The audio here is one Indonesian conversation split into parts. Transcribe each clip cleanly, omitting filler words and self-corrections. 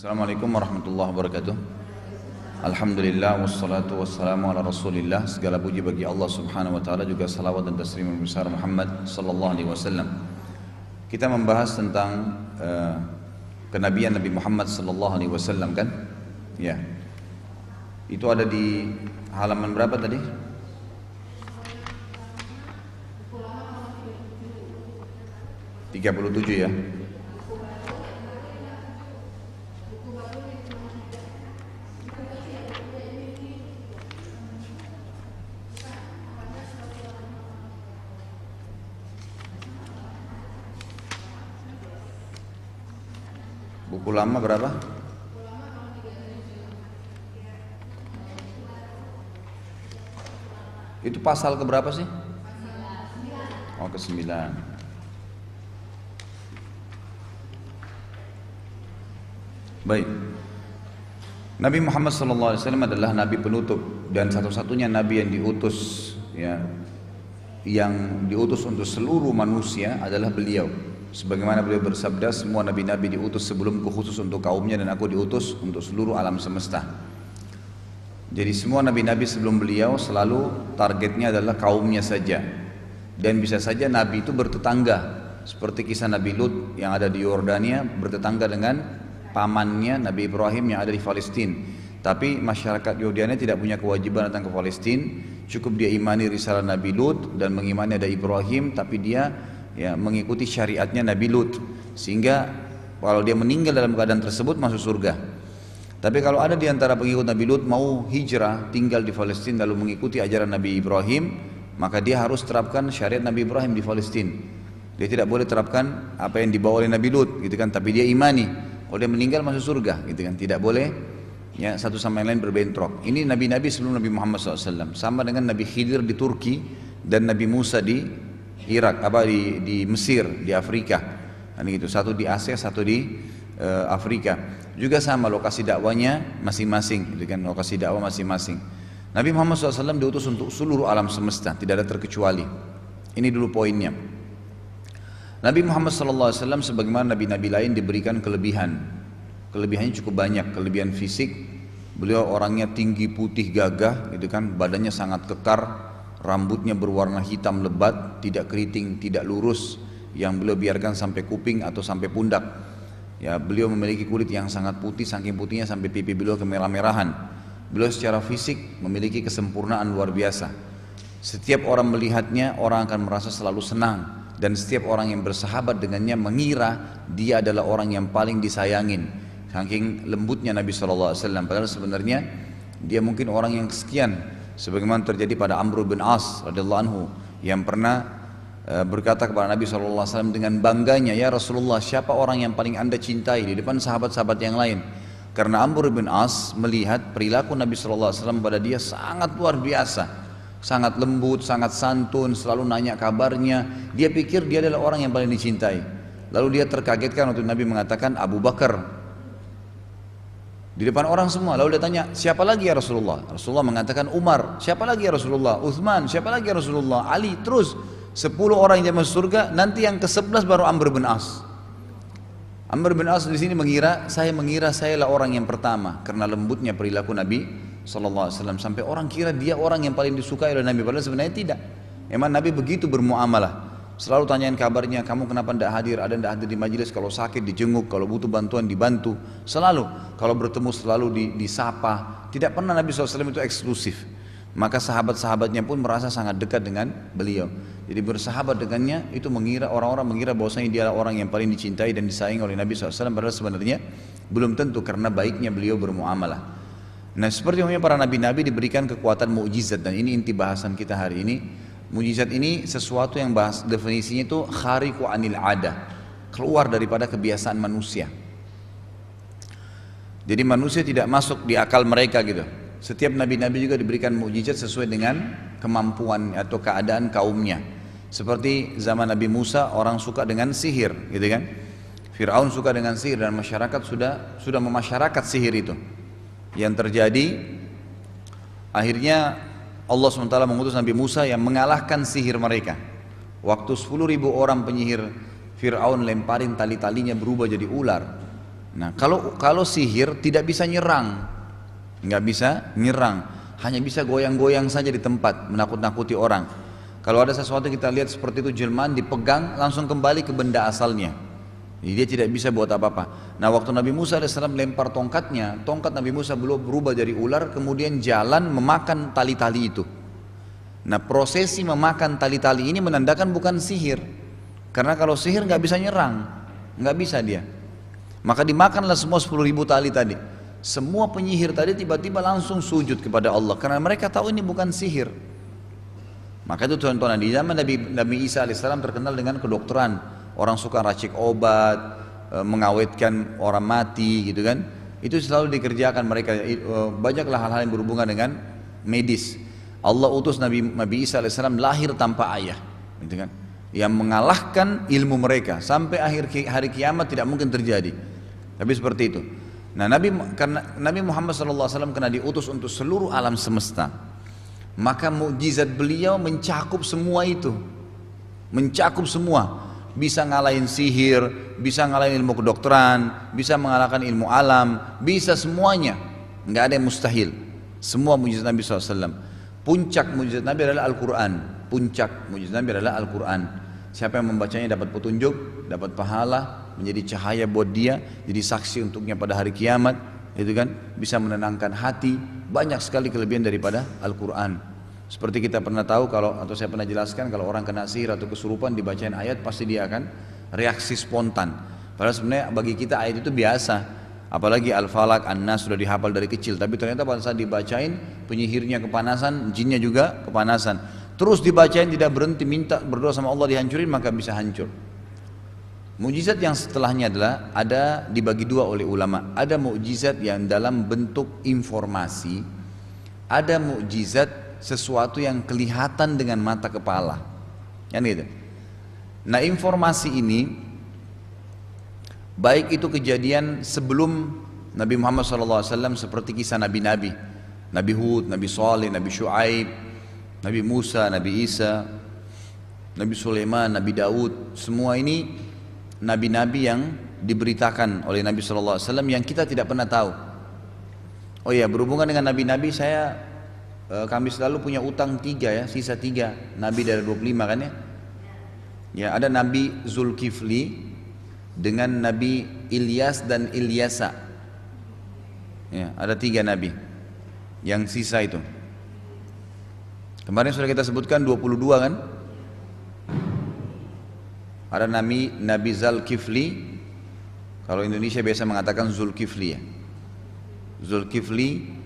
Assalamualaikum warahmatullahi wabarakatuh. Alhamdulillah wassalatu wassalamu ala rasulillah. Segala puji bagi Allah subhanahu wa ta'ala, juga salawat dan taslim besar Muhammad sallallahu alaihi wasallam. Kita membahas tentang kenabian Nabi Muhammad sallallahu alaihi wasallam kan? Ya. Itu ada di halaman berapa tadi? Tiga puluh tujuh ya. Buku lama berapa? Itu pasal ke berapa sih? Oh, ke-9. Baik. Nabi Muhammad SAW adalah nabi penutup dan satu-satunya nabi yang diutus, ya, yang diutus untuk seluruh manusia adalah beliau. Sebagaimana beliau bersabda, semua nabi-nabi diutus sebelumku khusus untuk kaumnya, dan aku diutus untuk seluruh alam semesta. Jadi semua nabi-nabi sebelum beliau selalu targetnya adalah kaumnya saja. Dan bisa saja nabi itu bertetangga, seperti kisah Nabi Lut yang ada di Yordania, bertetangga dengan pamannya Nabi Ibrahim yang ada di Palestina. Tapi masyarakat Yordania tidak punya kewajiban datang ke Palestina, cukup dia imani risalah Nabi Lut dan mengimani ada Ibrahim, tapi dia mengikuti syariatnya Nabi Lut, sehingga kalau dia meninggal dalam keadaan tersebut masuk surga. Tapi kalau ada di antara pengikut Nabi Lut mau hijrah tinggal di Palestina lalu mengikuti ajaran Nabi Ibrahim, maka dia harus terapkan syariat Nabi Ibrahim di Palestina. Dia tidak boleh terapkan apa yang dibawa oleh Nabi Lut, gitu kan? Tapi dia imani, kalau dia meninggal masuk surga, gitu kan? Tidak boleh ya satu sama yang lain berbentrok. Ini nabi-nabi sebelum Nabi Muhammad SAW, sama dengan Nabi Khidir di Turki dan Nabi Musa di Irak, di Mesir, di Afrika. Nah, gitu. Satu di Asia, satu di Afrika. Juga sama lokasi dakwanya masing-masing, gitu kan? Lokasi dakwah masing-masing. Nabi Muhammad SAW diutus untuk seluruh alam semesta, tidak ada terkecuali. Ini dulu poinnya. Nabi Muhammad SAW sebagaimana nabi-nabi lain diberikan kelebihan. Kelebihannya cukup banyak. Kelebihan fisik, beliau orangnya tinggi, putih, gagah, gitu kan? Badannya sangat kekar. Rambutnya berwarna hitam lebat, tidak keriting, tidak lurus, yang beliau biarkan sampai kuping atau sampai pundak. Ya, beliau memiliki kulit yang sangat putih, saking putihnya sampai pipi beliau kemerah-merahan. Beliau secara fisik memiliki kesempurnaan luar biasa. Setiap orang melihatnya, orang akan merasa selalu senang, dan setiap orang yang bersahabat dengannya mengira dia adalah orang yang paling disayangin. Saking lembutnya Nabi SAW, padahal sebenarnya dia mungkin orang yang kesekian. Sebagaimana terjadi pada Amr bin As radhiyallahu anhu yang pernah berkata kepada Nabi SAW dengan bangganya, "Ya Rasulullah, siapa orang yang paling anda cintai?" di depan sahabat-sahabat yang lain. Karena Amr bin As melihat perilaku Nabi SAW pada dia sangat luar biasa, sangat lembut, sangat santun, selalu nanya kabarnya. Dia pikir dia adalah orang yang paling dicintai. Lalu dia terkagetkan waktu Nabi mengatakan Abu Bakar di depan orang semua. Lalu dia tanya, siapa lagi ya Rasulullah? Rasulullah mengatakan Umar. Siapa lagi ya Rasulullah? Uthman. Siapa lagi ya Rasulullah? Ali. Terus 10 orang yang masuk surga, nanti yang ke-11 baru Amr bin As. Amr bin As di sini mengira saya lah orang yang pertama karena lembutnya perilaku Nabi SAW, sampai orang kira dia orang yang paling disukai oleh Nabi, padahal sebenarnya tidak. Memang Nabi begitu bermuamalah. Selalu tanyain kabarnya, kamu kenapa tidak hadir, ada tidak hadir di majelis, kalau sakit dijenguk, kalau butuh bantuan dibantu, selalu, kalau bertemu selalu disapa, tidak pernah Nabi SAW itu eksklusif. Maka sahabat-sahabatnya pun merasa sangat dekat dengan beliau. Jadi bersahabat dengannya itu orang-orang mengira bahwasanya dia adalah orang yang paling dicintai dan disayangi oleh Nabi SAW, padahal sebenarnya belum tentu karena baiknya beliau bermuamalah. Nah, seperti umumnya para nabi-nabi diberikan kekuatan mukjizat, dan ini inti bahasan kita hari ini. Mujizat ini sesuatu yang bahas definisinya itu khariqu anil ada, keluar daripada kebiasaan manusia. Jadi manusia tidak masuk di akal mereka gitu. Setiap nabi-nabi juga diberikan mujizat sesuai dengan kemampuan atau keadaan kaumnya. Seperti zaman Nabi Musa, orang suka dengan sihir, gitu kan? Fir'aun suka dengan sihir dan masyarakat sudah memasyarakat sihir itu. Yang terjadi akhirnya Allah SWT mengutus Nabi Musa yang mengalahkan sihir mereka. Waktu 10.000 orang penyihir Fir'aun lemparin tali-talinya berubah jadi ular, Nah, kalau sihir tidak bisa nyerang, nggak bisa nyerang, hanya bisa goyang-goyang saja di tempat, menakut-nakuti orang. Kalau ada sesuatu kita lihat seperti itu jelmaan dipegang langsung kembali ke benda asalnya. Jadi dia tidak bisa buat apa-apa. Nah, waktu Nabi Musa AS lempar tongkatnya, tongkat Nabi Musa belum berubah dari ular, kemudian jalan memakan tali-tali itu. Nah, prosesi memakan tali-tali ini menandakan bukan sihir. Karena kalau sihir nggak bisa nyerang, nggak bisa dia. Maka dimakanlah semua 10.000 tali tadi. Semua penyihir tadi tiba-tiba langsung sujud kepada Allah karena mereka tahu ini bukan sihir. Maka itu tuan-tuan, di zaman Nabi Isa alaihissalam terkenal dengan kedokteran. Orang suka racik obat, mengawetkan orang mati gitu kan. Itu selalu dikerjakan mereka. Banyaklah hal-hal yang berhubungan dengan medis. Allah utus Nabi Isa alaihissalam lahir tanpa ayah, gitu kan, yang mengalahkan ilmu mereka sampai akhir hari kiamat tidak mungkin terjadi. Tapi seperti itu. Nah, karena Nabi Muhammad SAW kena diutus untuk seluruh alam semesta, maka mukjizat beliau mencakup semua itu, mencakup semua. Bisa ngalahin sihir, bisa ngalahin ilmu kedokteran, bisa mengalahkan ilmu alam, bisa semuanya. Nggak ada yang mustahil. Semua mukjizat Nabi SAW. Puncak mukjizat Nabi adalah Al-Quran. Puncak mukjizat Nabi adalah Al-Quran. Siapa yang membacanya dapat petunjuk, dapat pahala, menjadi cahaya buat dia, jadi saksi untuknya pada hari kiamat, itu kan, bisa menenangkan hati. Banyak sekali kelebihan daripada Al-Quran. Seperti kita pernah tahu atau saya pernah jelaskan, kalau orang kena sihir atau kesurupan dibacain ayat pasti dia akan reaksi spontan. Padahal sebenarnya bagi kita ayat itu biasa. Apalagi Al-Falaq, An-Nas sudah dihafal dari kecil. Tapi ternyata pada saat dibacain penyihirnya kepanasan, jinnya juga kepanasan. Terus dibacain tidak berhenti, minta berdoa sama Allah dihancurin, maka bisa hancur. Mukjizat yang setelahnya adalah ada dibagi dua oleh ulama. Ada mukjizat yang dalam bentuk informasi, ada mukjizat sesuatu yang kelihatan dengan mata kepala, kan gitu. Nah, informasi ini baik itu kejadian sebelum Nabi Muhammad SAW seperti kisah nabi-nabi, Nabi Hud, Nabi Saleh, Nabi Shu'aib, Nabi Musa, Nabi Isa, Nabi Sulaiman, Nabi Daud. Semua ini nabi-nabi yang diberitakan oleh Nabi SAW yang kita tidak pernah tahu. Oh ya, berhubungan dengan nabi-nabi, kami selalu punya utang 3 ya, sisa 3 nabi dari 25 kan ya. Ya, ada Nabi Zulkifli dengan Nabi Ilyas dan Ilyasa. Ya, ada 3 nabi yang sisa itu. Kemarin sudah kita sebutkan 22 kan. Ada Nabi Zulkifli, kalau Indonesia biasa mengatakan Zulkifli ya. Zulkifli,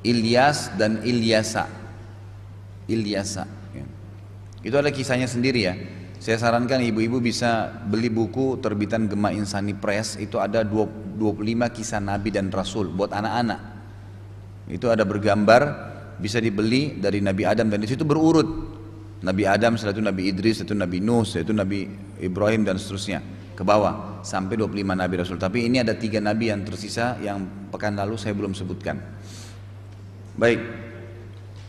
Ilyas dan Ilyasa. Ilyasa ya. Itu ada kisahnya sendiri ya. Saya sarankan ibu-ibu bisa beli buku terbitan Gema Insani Press. Itu ada 25 kisah Nabi dan Rasul buat anak-anak. Itu ada bergambar, bisa dibeli dari Nabi Adam, dan di situ berurut. Nabi Adam, setelah itu Nabi Idris, setelah itu Nabi Nuh, setelah itu Nabi Ibrahim dan seterusnya ke bawah sampai 25 Nabi Rasul. Tapi ini ada 3 Nabi yang tersisa yang pekan lalu saya belum sebutkan. Baik,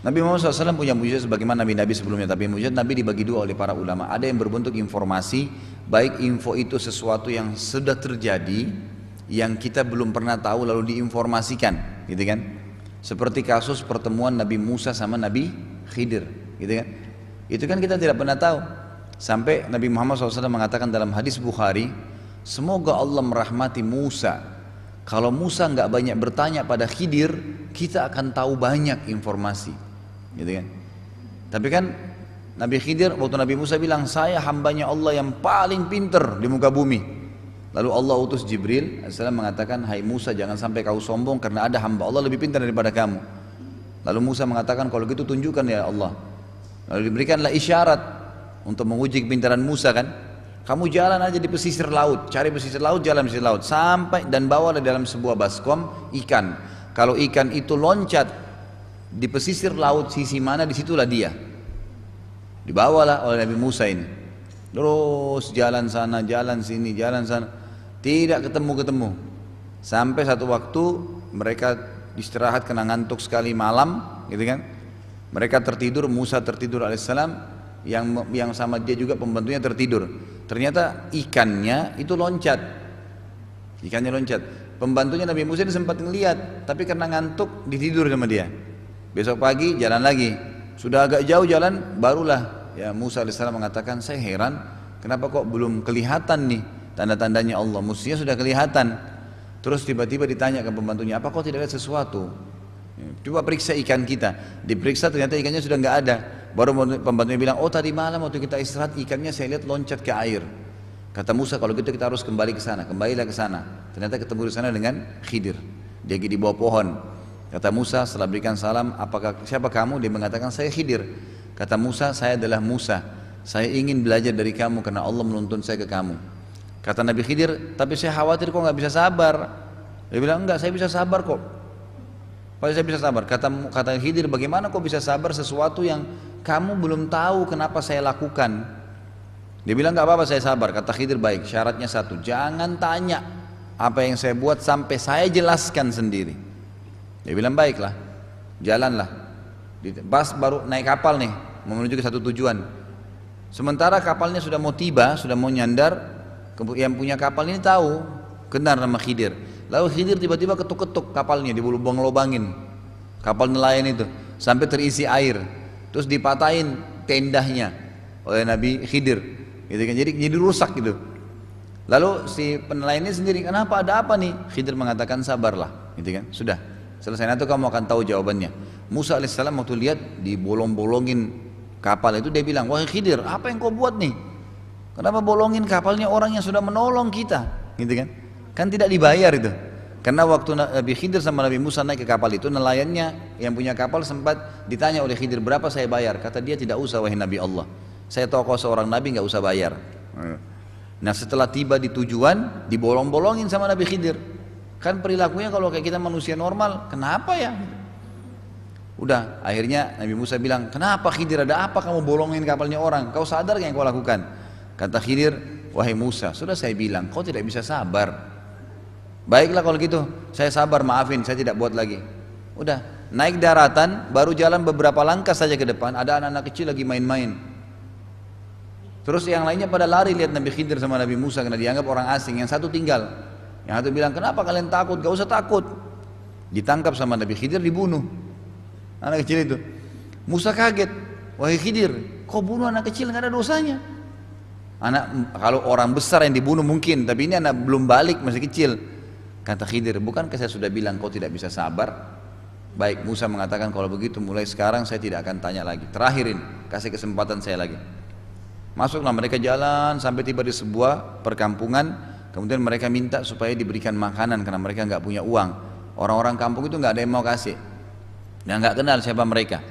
Nabi Muhammad SAW punya mujizat sebagaimana Nabi-Nabi sebelumnya. Tapi mujizat Nabi dibagi 2 oleh para ulama. Ada yang berbentuk informasi, baik info itu sesuatu yang sudah terjadi, yang kita belum pernah tahu lalu diinformasikan, gitu kan. Seperti kasus pertemuan Nabi Musa sama Nabi Khidir, gitu kan. Itu kan kita tidak pernah tahu. Sampai Nabi Muhammad SAW mengatakan dalam hadis Bukhari, semoga Allah merahmati Musa. Kalau Musa nggak banyak bertanya pada Khidir, kita akan tahu banyak informasi, gitu kan. Tapi kan Nabi Khidir, waktu Nabi Musa bilang, saya hambanya Allah yang paling pinter di muka bumi. Lalu Allah utus Jibril AS mengatakan, hai Musa, jangan sampai kau sombong karena ada hamba Allah lebih pintar daripada kamu. Lalu Musa mengatakan, kalau gitu tunjukkan ya Allah. Lalu diberikanlah isyarat untuk menguji kepintaran Musa kan. Kamu jalan aja di pesisir laut, cari pesisir laut, jalan pesisir laut, sampai dan bawalah dalam sebuah baskom ikan. Kalau ikan itu loncat di pesisir laut sisi mana, disitulah dia. Dibawalah oleh Nabi Musa ini. Terus jalan sana, jalan sini, jalan sana, tidak ketemu-ketemu. Sampai satu waktu mereka istirahat kena ngantuk sekali malam, gitu kan. Mereka tertidur, Musa tertidur alaihissalam, yang sama dia juga pembantunya tertidur. Ternyata ikannya itu loncat. Ikannya loncat. Pembantunya Nabi Musa ini sempat ngeliat, tapi karena ngantuk ditidur sama dia. Besok pagi jalan lagi. Sudah agak jauh jalan, barulah ya Musa alaihissalam mengatakan, saya heran kenapa kok belum kelihatan nih tanda-tandanya Allah. Mestinya sudah kelihatan. Terus tiba-tiba ditanya ke pembantunya, apa kok tidak ada sesuatu? Coba periksa ikan kita. Diperiksa ternyata ikannya sudah nggak ada. Baru pembantunya bilang, oh tadi malam waktu kita istirahat ikannya saya lihat loncat ke air. Kata Musa, kalau gitu kita harus kembali ke sana. Kembalilah ke sana. Ternyata ketemu di sana dengan Khidir. Dia di bawah pohon. Kata Musa setelah berikan salam, siapa kamu? Dia mengatakan, saya Khidir. Kata Musa, saya adalah Musa. Saya ingin belajar dari kamu karena Allah menuntun saya ke kamu. Kata Nabi Khidir, tapi saya khawatir kok nggak bisa sabar. Dia bilang, enggak, saya bisa sabar kok. Saya bisa sabar. Kata Khidir, bagaimana kok bisa sabar sesuatu yang kamu belum tahu kenapa saya lakukan? Dia bilang, nggak apa-apa saya sabar. Kata Khidir, baik, syaratnya satu, jangan tanya apa yang saya buat sampai saya jelaskan sendiri. Dia bilang, baiklah, jalanlah. Pas baru naik kapal nih, mau menuju ke satu tujuan. Sementara kapalnya sudah mau tiba, sudah mau nyandar, yang punya kapal ini tahu, kenal nama Khidir. Lalu Khidir tiba-tiba ketuk-ketuk kapalnya, dilubang-lubangin kapal nelayan itu sampai terisi air. Terus dipatahin tendahnya oleh Nabi Khidir. Gitu kan, jadi rusak gitu. Lalu si penelayan ini sendiri, kenapa, ada apa nih? Khidir mengatakan, sabarlah, gitu kan. Sudah, selesai nanti kamu akan tahu jawabannya. Musa alaihissalam waktu lihat dibolong-bolongin kapal itu, dia bilang, wahai Khidir, apa yang kau buat nih? Kenapa bolongin kapalnya orang yang sudah menolong kita? Gitu kan? Kan tidak dibayar itu. Karena waktu Nabi Khidir sama Nabi Musa naik ke kapal itu, nelayannya yang punya kapal sempat ditanya oleh Khidir, berapa saya bayar? Kata dia, tidak usah wahai Nabi Allah. Saya tahu kau seorang Nabi, nggak usah bayar. Nah setelah tiba di tujuan, dibolong-bolongin sama Nabi Khidir. Kan perilakunya kalau kayak kita manusia normal, kenapa ya? Udah, akhirnya Nabi Musa bilang, kenapa Khidir, ada apa kamu bolongin kapalnya orang? Kau sadar gak yang kau lakukan? Kata Khidir, wahai Musa, sudah saya bilang, kau tidak bisa sabar. Baiklah kalau gitu, saya sabar, maafin, saya tidak buat lagi. Udah, naik daratan, baru jalan beberapa langkah saja ke depan, ada anak-anak kecil lagi main-main. Terus yang lainnya pada lari lihat Nabi Khidir sama Nabi Musa karena dianggap orang asing. Yang satu tinggal. Yang satu bilang, kenapa kalian takut? Gak usah takut. Ditangkap sama Nabi Khidir, dibunuh. Anak kecil itu. Musa kaget. Wahai Khidir, kau bunuh anak kecil, gak ada dosanya. Kalau orang besar yang dibunuh mungkin, tapi ini anak belum balik, masih kecil. Kata Khidir, bukankah saya sudah bilang kau tidak bisa sabar? Baik, Musa mengatakan, kalau begitu mulai sekarang saya tidak akan tanya lagi. Terakhirin, kasih kesempatan saya lagi. Masuklah mereka jalan sampai tiba di sebuah perkampungan. Kemudian mereka minta supaya diberikan makanan karena mereka nggak punya uang. Orang-orang kampung itu nggak ada yang mau kasih. Dan nggak kenal siapa mereka.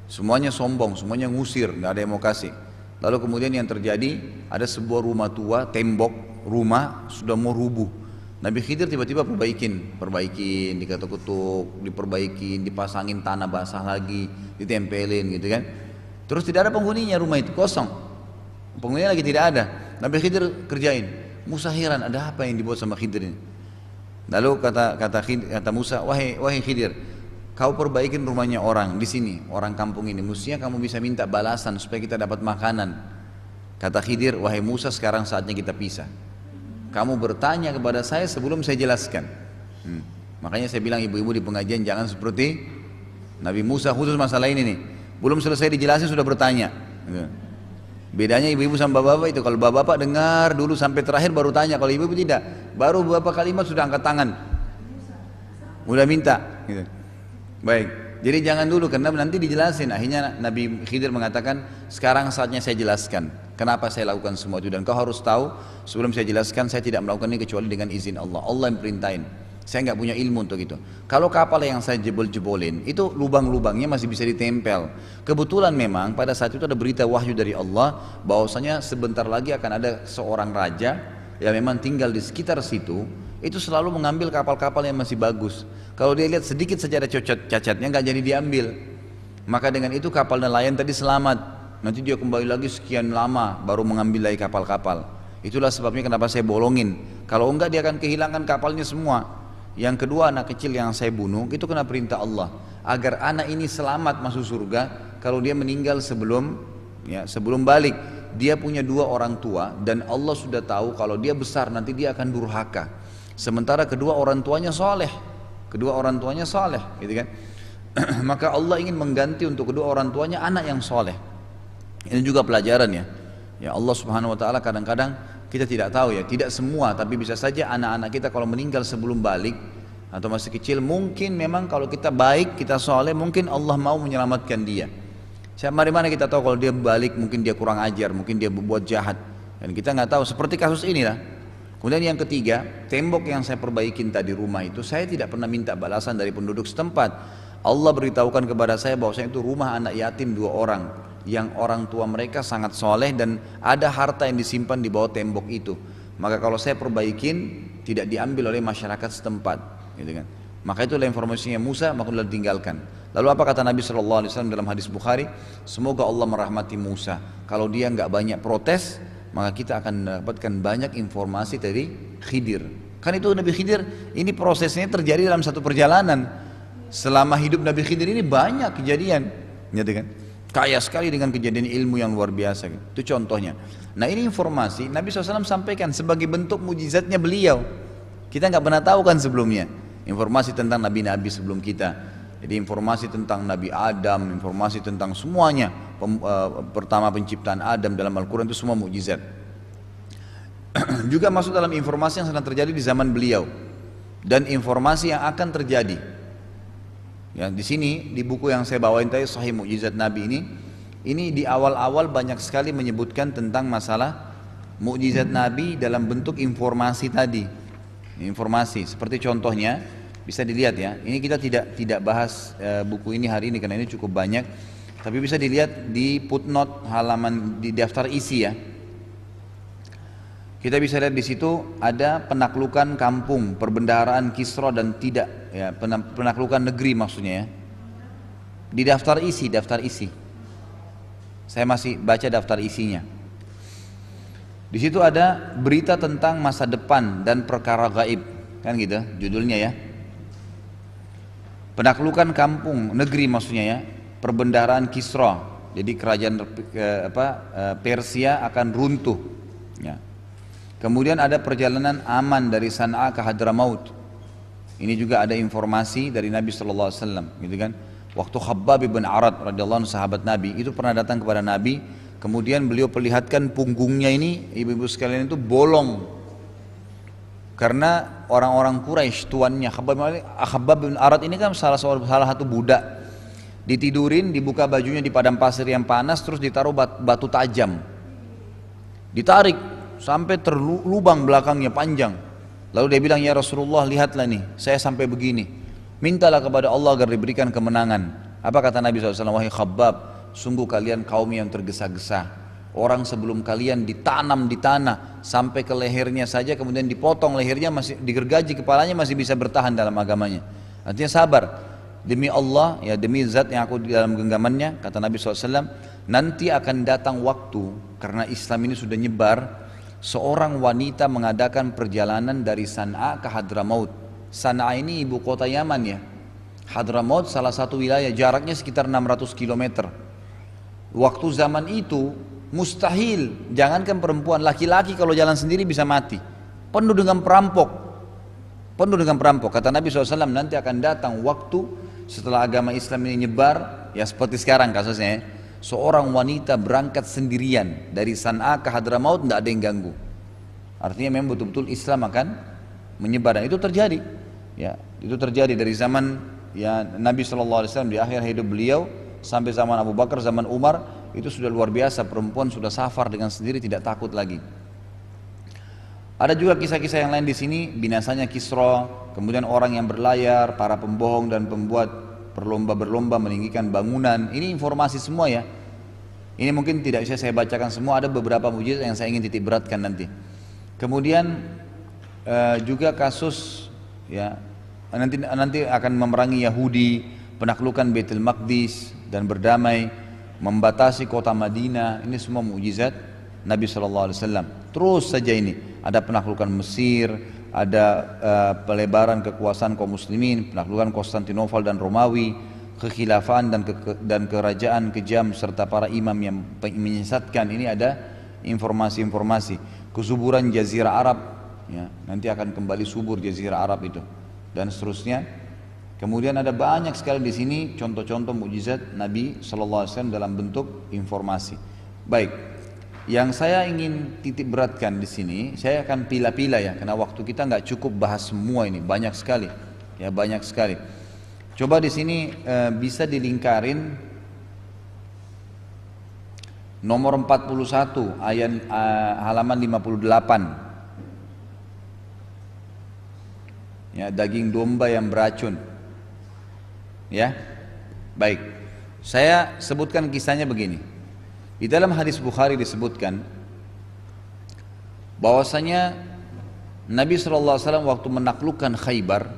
Semuanya sombong, semuanya ngusir, nggak ada yang mau kasih. Lalu kemudian yang terjadi, ada sebuah rumah tua, tembok rumah sudah mau rubuh. Nabi Khidir tiba-tiba perbaikin, diketuk-ketuk, diperbaikin, dipasangin tanah basah lagi, ditempelin gitu kan. Terus tidak ada penghuninya, rumah itu kosong. Penghuninya lagi tidak ada. Nabi Khidir kerjain. Musa heran, ada apa yang dibuat sama Khidir ini? Lalu kata Musa, wahai Khidir, kau perbaikin rumahnya orang di sini, orang kampung ini. Mestinya kamu bisa minta balasan supaya kita dapat makanan. Kata Khidir, wahai Musa, sekarang saatnya kita pisah. Kamu bertanya kepada saya sebelum saya jelaskan. Makanya saya bilang ibu-ibu di pengajian jangan seperti Nabi Musa, khusus masalah ini nih. Belum selesai dijelasin sudah bertanya. Bedanya ibu-ibu sama bapak-bapak itu, kalau bapak-bapak dengar dulu sampai terakhir baru tanya, kalau ibu-ibu tidak, baru beberapa kalimat sudah angkat tangan, udah minta gitu. Baik, jadi jangan dulu karena nanti dijelasin. Akhirnya Nabi Khidir mengatakan, sekarang saatnya saya jelaskan kenapa saya lakukan semua itu, dan kau harus tahu sebelum saya jelaskan, saya tidak melakukan ini kecuali dengan izin Allah. Allah yang perintahin, saya nggak punya ilmu untuk itu. Kalau kapal yang saya jebol-jebolin itu lubang-lubangnya masih bisa ditempel. Kebetulan memang pada saat itu ada berita wahyu dari Allah bahwasanya sebentar lagi akan ada seorang raja yang memang tinggal di sekitar situ, itu selalu mengambil kapal-kapal yang masih bagus. Kalau dia lihat sedikit saja ada cacatnya, nggak jadi diambil. Maka dengan itu kapal nelayan tadi selamat. Nanti dia kembali lagi sekian lama baru mengambil lagi kapal-kapal. Itulah sebabnya kenapa saya bolongin. Kalau enggak dia akan kehilangan kapalnya semua. Yang kedua, anak kecil yang saya bunuh itu kena perintah Allah agar anak ini selamat masuk surga. Kalau dia meninggal sebelum balik, dia punya dua orang tua dan Allah sudah tahu kalau dia besar nanti dia akan durhaka. Sementara kedua orang tuanya soleh, gitu kan. Maka Allah ingin mengganti untuk kedua orang tuanya anak yang soleh. Ini juga pelajaran ya. Ya Allah Subhanahu Wa Taala kadang-kadang kita tidak tahu ya, tidak semua, tapi bisa saja anak-anak kita kalau meninggal sebelum balik atau masih kecil, mungkin memang kalau kita baik, kita soleh, mungkin Allah mau menyelamatkan dia. Dari mana kita tahu kalau dia balik, mungkin dia kurang ajar, mungkin dia berbuat jahat, dan kita nggak tahu. Seperti kasus inilah. Kemudian yang ketiga, tembok yang saya perbaikin tadi rumah itu, saya tidak pernah minta balasan dari penduduk setempat. Allah beritahukan kepada saya bahwasanya itu rumah anak yatim 2 orang yang orang tua mereka sangat soleh dan ada harta yang disimpan di bawah tembok itu. Maka kalau saya perbaikin tidak diambil oleh masyarakat setempat, gitu kan. Maka itulah informasinya Musa, maka sudah ditinggalkan. Lalu apa kata Nabi SAW dalam hadis Bukhari? Semoga Allah merahmati Musa. Kalau dia nggak banyak protes, maka kita akan mendapatkan banyak informasi dari Khidir. Kan itu Nabi Khidir, ini prosesnya terjadi dalam satu perjalanan. Selama hidup Nabi Khidir ini banyak kejadian, gitu kan? Kaya sekali dengan kejadian ilmu yang luar biasa, gitu. Itu contohnya. Nah ini informasi Nabi SAW sampaikan sebagai bentuk mujizatnya beliau. Kita nggak pernah tahu kan sebelumnya informasi tentang nabi-nabi sebelum kita. Jadi informasi tentang Nabi Adam, informasi tentang semuanya, pertama penciptaan Adam dalam Al-Quran itu semua mujizat. Juga masuk dalam informasi yang sedang terjadi di zaman beliau dan informasi yang akan terjadi. Ya, di sini di buku yang saya bawain tadi Sahih Mukjizat Nabi ini di awal-awal banyak sekali menyebutkan tentang masalah mukjizat Nabi dalam bentuk informasi tadi. Informasi seperti contohnya bisa dilihat ya. Ini kita tidak bahas buku ini hari ini karena ini cukup banyak. Tapi bisa dilihat di footnote halaman di daftar isi ya. Kita bisa lihat di situ ada penaklukan kampung, perbendaharaan Kisra dan tidak ya, penaklukan negeri maksudnya ya. Di daftar isi. Saya masih baca daftar isinya. Di situ ada berita tentang masa depan dan perkara gaib, kan gitu judulnya ya. Penaklukan kampung, negeri maksudnya ya, perbendaharaan Kisra. Jadi kerajaan Persia akan runtuh. Ya. Kemudian ada perjalanan aman dari San'a ke Hadramaut. Ini juga ada informasi dari Nabi SAW, gitu kan. Waktu Khabbab bin Arad radhiyallahu anhu sahabat Nabi itu pernah datang kepada Nabi, kemudian beliau perlihatkan punggungnya ini, ibu-ibu sekalian itu bolong. Karena orang-orang Quraisy tuannya Khabbab bin Arad ini kan salah satu budak. Ditidurin, dibuka bajunya di padang pasir yang panas, terus ditaruh batu tajam. Ditarik sampai terlubang belakangnya panjang. Lalu dia bilang, ya Rasulullah lihatlah nih, saya sampai begini. Mintalah kepada Allah agar diberikan kemenangan. Apa kata Nabi SAW? Wahai Khabbab, sungguh kalian kaum yang tergesa-gesa. Orang sebelum kalian ditanam di tanah sampai ke lehernya saja, kemudian dipotong lehernya, masih digergaji kepalanya, masih bisa bertahan dalam agamanya. Artinya sabar. Demi Allah, ya demi zat yang aku di dalam genggamannya, kata Nabi SAW, nanti akan datang waktu, karena Islam ini sudah nyebar, seorang wanita mengadakan perjalanan dari San'a ke Hadramaut. San'a ini ibu kota Yaman ya. Hadramaut salah satu wilayah, jaraknya sekitar 600 km. Waktu zaman itu mustahil, jangankan perempuan, laki-laki kalau jalan sendiri bisa mati. Penuh dengan perampok. Kata Nabi SAW, nanti akan datang waktu setelah agama Islam ini nyebar, ya seperti sekarang kasusnya ya. Seorang wanita berangkat sendirian dari San'a ke Hadramaut, tidak ada yang ganggu. Artinya memang betul-betul Islam akan menyebar, dan itu terjadi. Ya, itu terjadi dari zaman ya Nabi SAW di akhir hidup beliau sampai zaman Abu Bakar, zaman Umar, itu sudah luar biasa, perempuan sudah safar dengan sendiri, tidak takut lagi. Ada juga kisah-kisah yang lain di sini, binasanya Kisra, kemudian orang yang berlayar, para pembohong dan pembuat berlomba meninggikan bangunan. Ini informasi semua ya. Ini mungkin tidak bisa saya bacakan semua, ada beberapa mujizat yang saya ingin titik beratkan nanti. Kemudian juga kasus ya nanti akan memerangi Yahudi, penaklukan Baitul Maqdis dan berdamai, membatasi kota Madinah. Ini semua mujizat Nabi SAW. Terus saja ini ada penaklukan Mesir, ada pelebaran kekuasaan kaum muslimin, penaklukan Konstantinopel dan Romawi, kekhilafan dan kerajaan kejam serta para imam yang menyesatkan. Ini ada informasi-informasi kesuburan Jazirah Arab ya, nanti akan kembali subur jazirah Arab itu, dan seterusnya. Kemudian ada banyak sekali di sini contoh-contoh mukjizat Nabi SAW dalam bentuk informasi. Baik, yang saya ingin titik beratkan di sini, saya akan pilih-pilih ya, karena waktu kita nggak cukup bahas semua ini, banyak sekali, ya banyak sekali. Coba di sini bisa dilingkarin nomor 41 ayat halaman 58. Ya, daging domba yang beracun. Ya. Baik. Saya sebutkan kisahnya begini. Di dalam hadis Bukhari disebutkan bahwasanya Nabi SAW waktu menaklukkan Khaybar,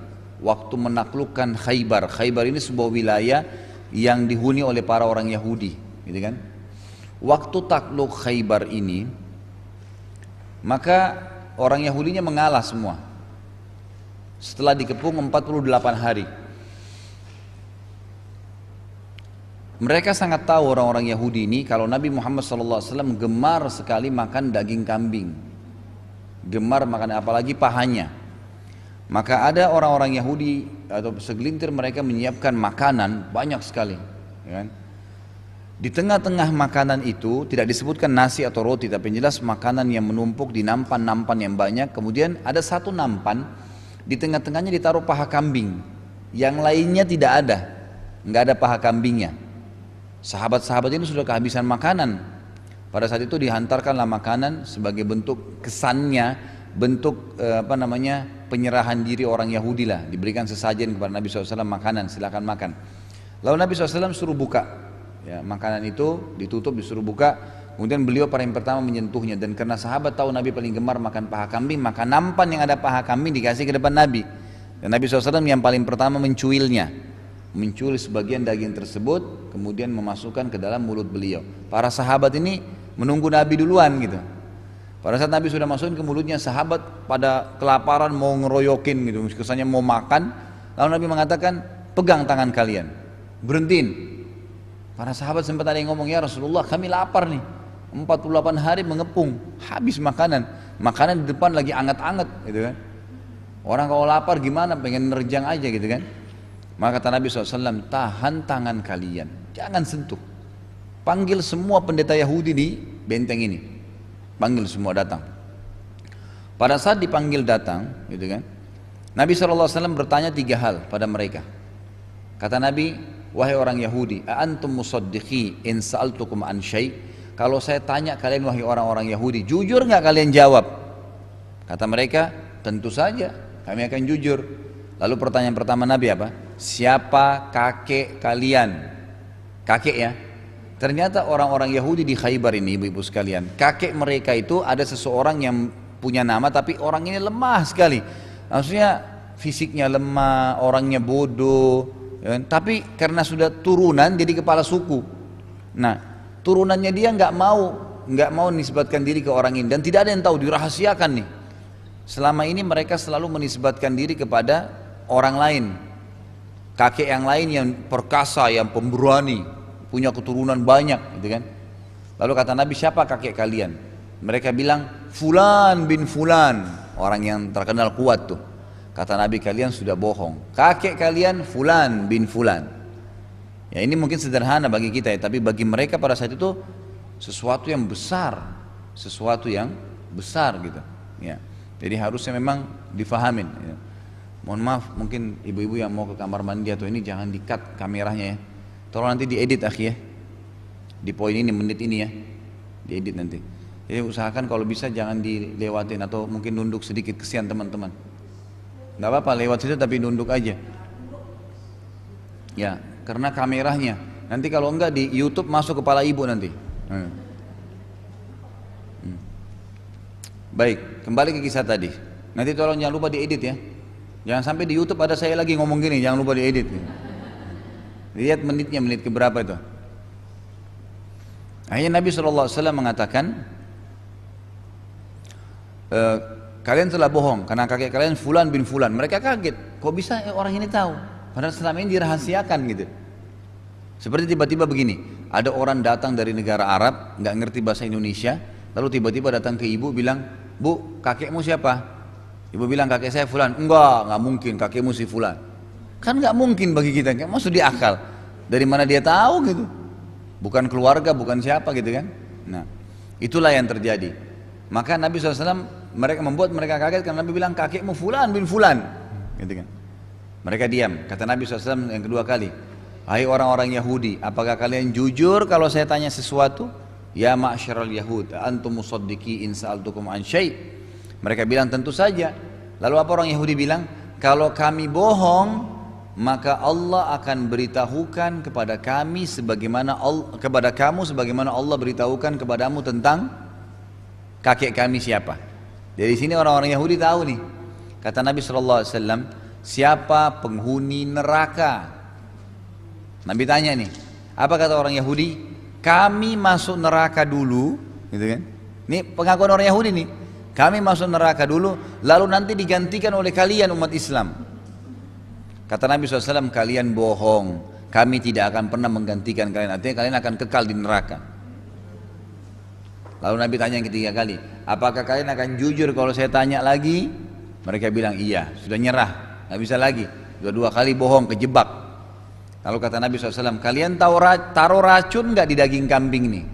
Khaybar ini sebuah wilayah yang dihuni oleh para orang Yahudi, gitu kan? Waktu takluk Khaybar ini, maka orang Yahudinya mengalah semua. Setelah dikepung 48 hari. Mereka sangat tahu orang-orang Yahudi ini kalau Nabi Muhammad SAW gemar sekali makan daging kambing, gemar makan apalagi pahanya. Maka ada orang-orang Yahudi atau segelintir mereka menyiapkan makanan banyak sekali, ya kan? Di tengah-tengah makanan itu tidak disebutkan nasi atau roti, tapi yang jelas makanan yang menumpuk di nampan-nampan yang banyak. Kemudian ada satu nampan, di tengah-tengahnya ditaruh paha kambing, yang lainnya tidak ada, nggak ada paha kambingnya. Sahabat-sahabat ini sudah kehabisan makanan. Pada saat itu dihantarkanlah makanan sebagai bentuk kesannya, bentuk penyerahan diri orang Yahudi lah. Diberikan sesajen kepada Nabi SAW makanan, silakan makan. Lalu Nabi SAW suruh buka, ya, makanan itu ditutup, disuruh buka. Kemudian beliau paling pertama menyentuhnya, dan karena sahabat tahu Nabi paling gemar makan paha kambing, maka nampan yang ada paha kambing dikasih ke depan Nabi. Dan Nabi SAW yang paling pertama mencuilnya. Mencuri sebagian daging tersebut, kemudian memasukkan ke dalam mulut beliau. Para sahabat ini menunggu Nabi duluan gitu. Pada saat Nabi sudah masukin ke mulutnya, sahabat pada kelaparan mau ngeroyokin gitu, kesannya mau makan. Lalu Nabi mengatakan, pegang tangan kalian, berhentiin. Para sahabat sempat ada yang ngomong, ya Rasulullah kami lapar nih, 48 hari mengepung, habis makanan di depan lagi anget-anget gitu kan. Orang kalau lapar gimana, pengen nerjang aja gitu kan. Maka kata Nabi SAW, tahan tangan kalian, jangan sentuh. Panggil semua pendeta Yahudi di benteng ini, panggil semua datang. Pada saat dipanggil datang, gitu kan, Nabi SAW bertanya 3 hal pada mereka. Kata Nabi, wahai orang Yahudi, a'antum musaddiqi in sa'altukum an syai'? Kalau saya tanya kalian wahai orang-orang Yahudi, jujur nggak kalian jawab? Kata mereka, tentu saja, kami akan jujur. Lalu pertanyaan pertama Nabi apa? Siapa kakek kalian? Kakek ya. Ternyata orang-orang Yahudi di Khaybar ini, ibu-ibu sekalian, kakek mereka itu ada seseorang yang punya nama, tapi orang ini lemah sekali. Maksudnya fisiknya lemah, orangnya bodoh, ya kan? Tapi karena sudah turunan jadi kepala suku. Nah, turunannya dia nggak mau nisbatkan diri ke orang ini, dan tidak ada yang tahu, dirahasiakan nih. Selama ini mereka selalu menisbatkan diri kepada orang lain, kakek yang lain yang perkasa, yang pemberani, punya keturunan banyak, gitu kan. Lalu kata Nabi, siapa kakek kalian? Mereka bilang, Fulan bin Fulan, orang yang terkenal kuat tuh. Kata Nabi, kalian sudah bohong. Kakek kalian Fulan bin Fulan. Ya, ini mungkin sederhana bagi kita ya, tapi bagi mereka pada saat itu sesuatu yang besar, gitu. Ya, jadi harusnya memang difahamin. Ya. Mohon maaf, mungkin ibu-ibu yang mau ke kamar mandi atau ini jangan di-cut kameranya ya. Tolong nanti diedit akhi ya. Di poin ini, menit ini ya. Diedit nanti. Jadi usahakan kalau bisa jangan dilewatin, atau mungkin nunduk sedikit, kesian teman-teman. Nggak apa-apa lewat situ tapi nunduk aja. Ya, karena kameranya. Nanti kalau enggak di YouTube masuk kepala ibu nanti. Baik, kembali ke kisah tadi. Nanti tolong jangan lupa diedit ya. Jangan sampai di YouTube ada saya lagi ngomong gini, jangan lupa diedit. Lihat menitnya, menit keberapa itu. Akhirnya Nabi SAW mengatakan, kalian telah bohong karena kakek kalian Fulan bin Fulan. Mereka kaget, kok bisa orang ini tahu? Padahal selama ini dirahasiakan gitu. Seperti tiba-tiba begini, ada orang datang dari negara Arab, nggak ngerti bahasa Indonesia, lalu tiba-tiba datang ke ibu bilang, Bu, kakekmu siapa? Ibu bilang kakek saya fulan, enggak mungkin kakekmu si fulan. Kan nggak mungkin bagi kita, kan maksud dia akal. Dari mana dia tahu gitu? Bukan keluarga, bukan siapa gitu kan? Nah, itulah yang terjadi. Maka Nabi SAW membuat mereka kaget karena Nabi bilang kakekmu fulan bin fulan, gitu kan? Mereka diam. Kata Nabi SAW yang kedua kali, hai orang-orang Yahudi, apakah kalian jujur kalau saya tanya sesuatu? Ya ma'syaral Yahud, antum musaddiqi in sa'altukum an syai'. Mereka bilang tentu saja. Lalu apa orang Yahudi bilang? Kalau kami bohong, maka Allah akan beritahukan kepada kami kepada kamu sebagaimana Allah beritahukan kepadamu tentang kakek kami siapa. Dari sini orang-orang Yahudi tahu nih. Kata Nabi SAW, siapa penghuni neraka? Nabi tanya nih, apa kata orang Yahudi? Kami masuk neraka dulu, gitu kan? Ini pengakuan orang Yahudi nih. Kami masuk neraka dulu, lalu nanti digantikan oleh kalian umat Islam. Kata Nabi SAW, kalian bohong. Kami tidak akan pernah menggantikan kalian. Artinya kalian akan kekal di neraka. Lalu Nabi tanya yang ketiga kali, apakah kalian akan jujur kalau saya tanya lagi? Mereka bilang iya, sudah nyerah, nggak bisa lagi. Dua kali bohong, kejebak. Lalu kata Nabi SAW, kalian taruh racun nggak di daging kambing nih?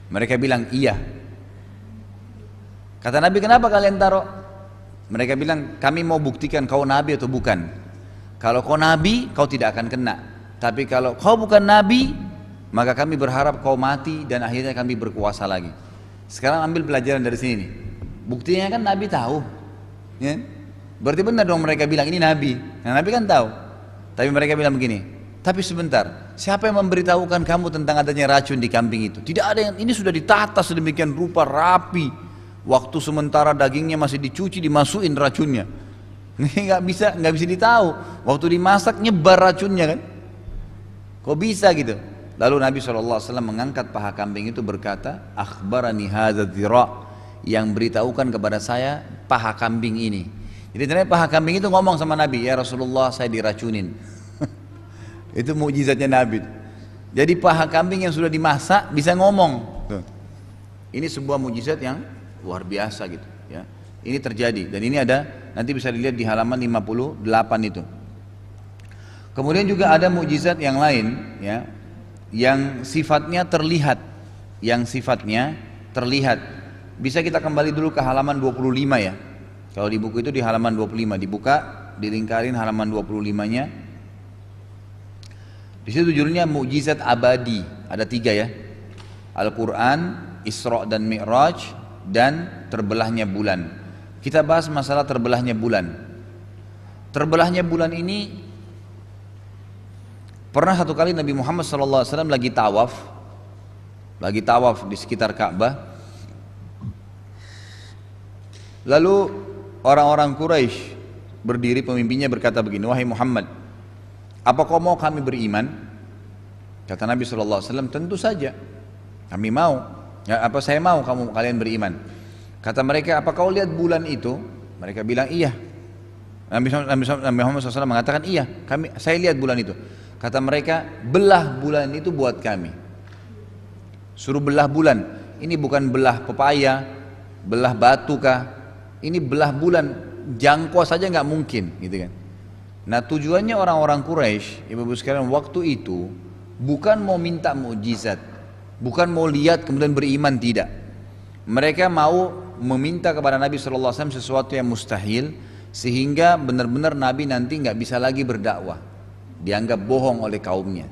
Mereka bilang iya. Kata Nabi, kenapa kalian taruh? Mereka bilang, kami mau buktikan kau nabi atau bukan. Kalau kau nabi, kau tidak akan kena. Tapi kalau kau bukan nabi, maka kami berharap kau mati dan akhirnya kami berkuasa lagi. Sekarang ambil pelajaran dari sini nih. Buktinya kan Nabi tahu, ya? Berarti benar dong mereka bilang ini Nabi. Nah, Nabi kan tahu. Tapi mereka bilang begini, tapi sebentar, siapa yang memberitahukan kamu tentang adanya racun di kambing itu? Tidak ada yang, ini sudah ditata sedemikian rupa rapi. Waktu sementara dagingnya masih dicuci, dimasukin racunnya. Nggak bisa ditahu. Waktu dimasak nyebar racunnya kan? Kok bisa gitu? Lalu Nabi SAW mengangkat paha kambing itu berkata, akhbarani hadza dhira', yang beritahukan kepada saya paha kambing ini. Jadi ternyata paha kambing itu ngomong sama Nabi, ya Rasulullah saya diracunin. Itu mukjizatnya Nabi. Jadi paha kambing yang sudah dimasak bisa ngomong. Tuh. Ini sebuah mukjizat yang luar biasa gitu. Ya. Ini terjadi dan ini ada, nanti bisa dilihat di halaman 58 itu. Kemudian juga ada mukjizat yang lain, ya, yang sifatnya terlihat, Bisa kita kembali dulu ke halaman 25 ya. Kalau di buku itu di halaman 25, dibuka, dilingkarin halaman 25-nya. Di situ judulnya mukjizat abadi, ada 3 ya. Al-Quran, Isra dan Mi'raj, dan terbelahnya bulan. Kita bahas masalah terbelahnya bulan. Terbelahnya bulan ini, pernah satu kali Nabi Muhammad SAW lagi tawaf di sekitar Ka'bah. Lalu orang-orang Quraisy berdiri, pemimpinnya berkata begini, wahai Muhammad, apa kau mau kami beriman? Kata Nabi SAW, tentu saja, kami mau. Ya, saya mau kalian beriman. Kata mereka, apa kau lihat bulan itu? Mereka bilang iya. Nabi Muhammad SAW mengatakan iya, saya lihat bulan itu. Kata mereka, belah bulan itu buat kami. Suruh belah bulan. Ini bukan belah pepaya, belah batu kah? Ini belah bulan, jangkau saja nggak mungkin, gitu kan? Nah tujuannya orang-orang Quraisy, ibu-ibu sekalian, waktu itu bukan mau minta mukjizat, bukan mau lihat kemudian beriman, tidak. Mereka mau meminta kepada Nabi SAW sesuatu yang mustahil, sehingga benar-benar Nabi nanti nggak bisa lagi berdakwah, dianggap bohong oleh kaumnya.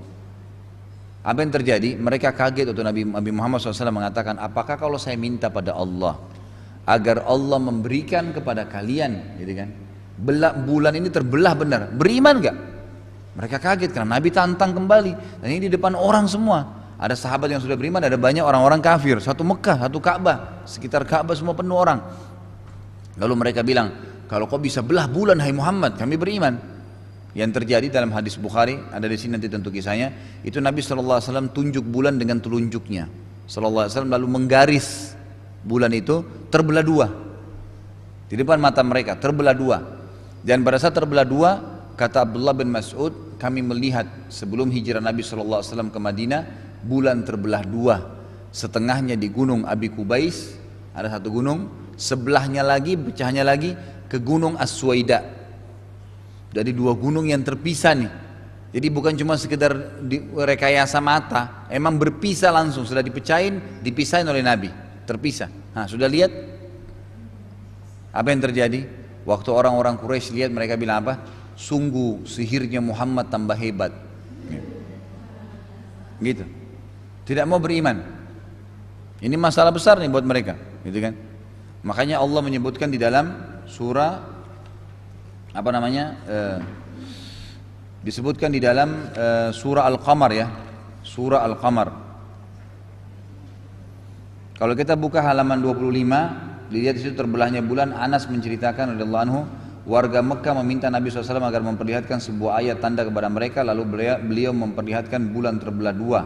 Apa yang terjadi? Mereka kaget waktu Nabi Muhammad SAW mengatakan, apakah kalau saya minta pada Allah agar Allah memberikan kepada kalian, gitu kan, bulan ini terbelah benar, beriman gak? Mereka kaget karena Nabi tantang kembali, dan ini di depan orang semua. Ada sahabat yang sudah beriman, ada banyak orang-orang kafir, satu Mekah, satu Ka'bah, sekitar Ka'bah semua penuh orang. Lalu mereka bilang, kalau kau bisa belah bulan hai Muhammad, kami beriman. Yang terjadi dalam hadis Bukhari, ada di sini nanti tentu kisahnya, itu Nabi SAW tunjuk bulan dengan telunjuknya SAW, lalu menggaris bulan itu terbelah 2 di depan mata mereka, terbelah 2. Dan pada saat terbelah 2, kata Abdullah bin Mas'ud, kami melihat sebelum hijrah Nabi SAW ke Madinah, bulan terbelah 2, setengahnya di gunung Abi Kubais, ada satu gunung, sebelahnya lagi, pecahnya lagi ke gunung As-Suwaida. Jadi dua gunung yang terpisah nih. Jadi bukan cuma sekedar rekayasa mata, emang berpisah langsung, sudah dipisahin oleh Nabi, terpisah. Nah, sudah lihat apa yang terjadi? Waktu orang-orang Quraisy lihat, mereka bilang apa? Sungguh sihirnya Muhammad tambah hebat. Gitu. Tidak mau beriman. Ini masalah besar nih buat mereka, gitu kan? Makanya Allah menyebutkan di dalam surah apa namanya? Disebutkan di dalam surah Al-Qamar ya, surah Al-Qamar. Kalau kita buka halaman 25, dilihat di situ terbelahnya bulan. Anas menceritakan radhiyallahu anhu, warga Mekah meminta Nabi SAW agar memperlihatkan sebuah ayat tanda kepada mereka, lalu beliau memperlihatkan bulan terbelah dua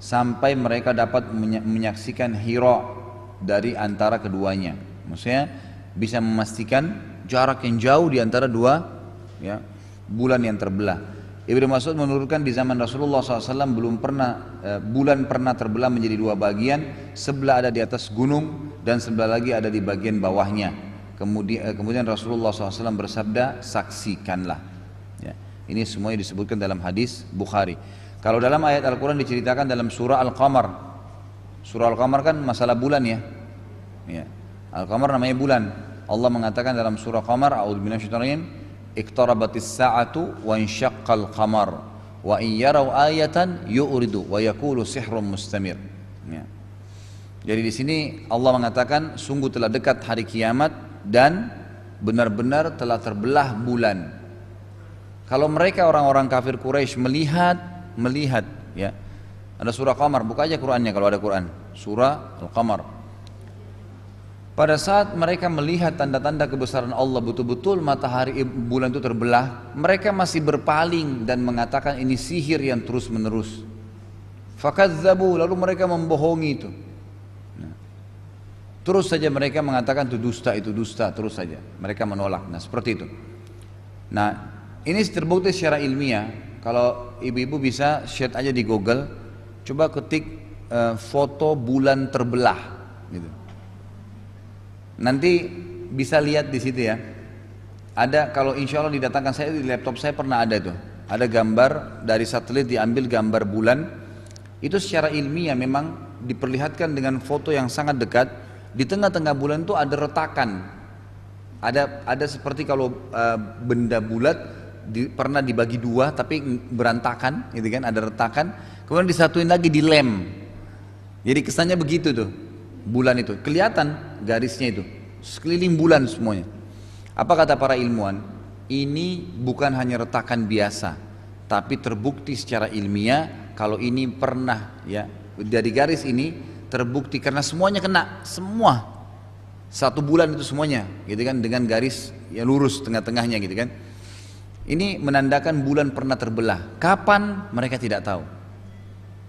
sampai mereka dapat menyaksikan Hira dari antara keduanya. Maksudnya bisa memastikan jarak yang jauh di antara dua ya, bulan yang terbelah. Ibnu Mas'ud menurutkan di zaman Rasulullah SAW belum pernah bulan pernah terbelah menjadi dua bagian, sebelah ada di atas gunung dan sebelah lagi ada di bagian bawahnya. Kemudian Rasulullah SAW bersabda, saksikanlah. Ya, ini semuanya disebutkan dalam hadis Bukhari. Kalau dalam ayat Al-Quran diceritakan dalam surah Al-Qamar. Surah Al-Qamar kan masalah bulan ya. Ya. Al-Qamar namanya bulan. Allah mengatakan dalam surah Qamar, a'udzubillahi minasyaitonir rajim, iqtarabatis sa'atu wa insyaqqal qamar wa in yarau ayatan yu'ridu wa yaqulu sihrun mustamir. Ya. Jadi di sini Allah mengatakan sungguh telah dekat hari kiamat dan benar-benar telah terbelah bulan. Kalau mereka orang-orang kafir Quraisy melihat ya. Ada surah Qamar, buka aja Qur'annya kalau ada Qur'an. Surah Al-Qamar. Pada saat mereka melihat tanda-tanda kebesaran Allah, betul-betul matahari bulan itu terbelah, mereka masih berpaling dan mengatakan ini sihir yang terus-menerus. Fakadzabu, lalu mereka membohongi itu. Nah, terus saja mereka mengatakan itu dusta, terus saja. Mereka menolak. Nah, seperti itu. Nah, ini terbukti secara ilmiah. Kalau ibu-ibu bisa share aja di Google, coba ketik foto bulan terbelah, gitu. Nanti bisa lihat di situ ya. Ada, kalau insya Allah didatangkan, saya di laptop saya pernah ada tuh. Ada gambar dari satelit, diambil gambar bulan. Itu secara ilmiah memang diperlihatkan dengan foto yang sangat dekat. Di tengah-tengah bulan itu ada retakan. Ada seperti kalau benda bulat pernah dibagi dua tapi berantakan, gitu kan, ada retakan, kemudian disatuin lagi dilem. Jadi kesannya begitu tuh, bulan itu kelihatan garisnya itu, sekeliling bulan semuanya. Apa kata para ilmuwan? Ini bukan hanya retakan biasa, tapi terbukti secara ilmiah kalau ini pernah ya, dari garis ini terbukti karena semuanya kena, semua satu bulan itu semuanya, gitu kan, dengan garis yang lurus tengah-tengahnya, gitu kan. Ini menandakan bulan pernah terbelah. Kapan? Mereka tidak tahu.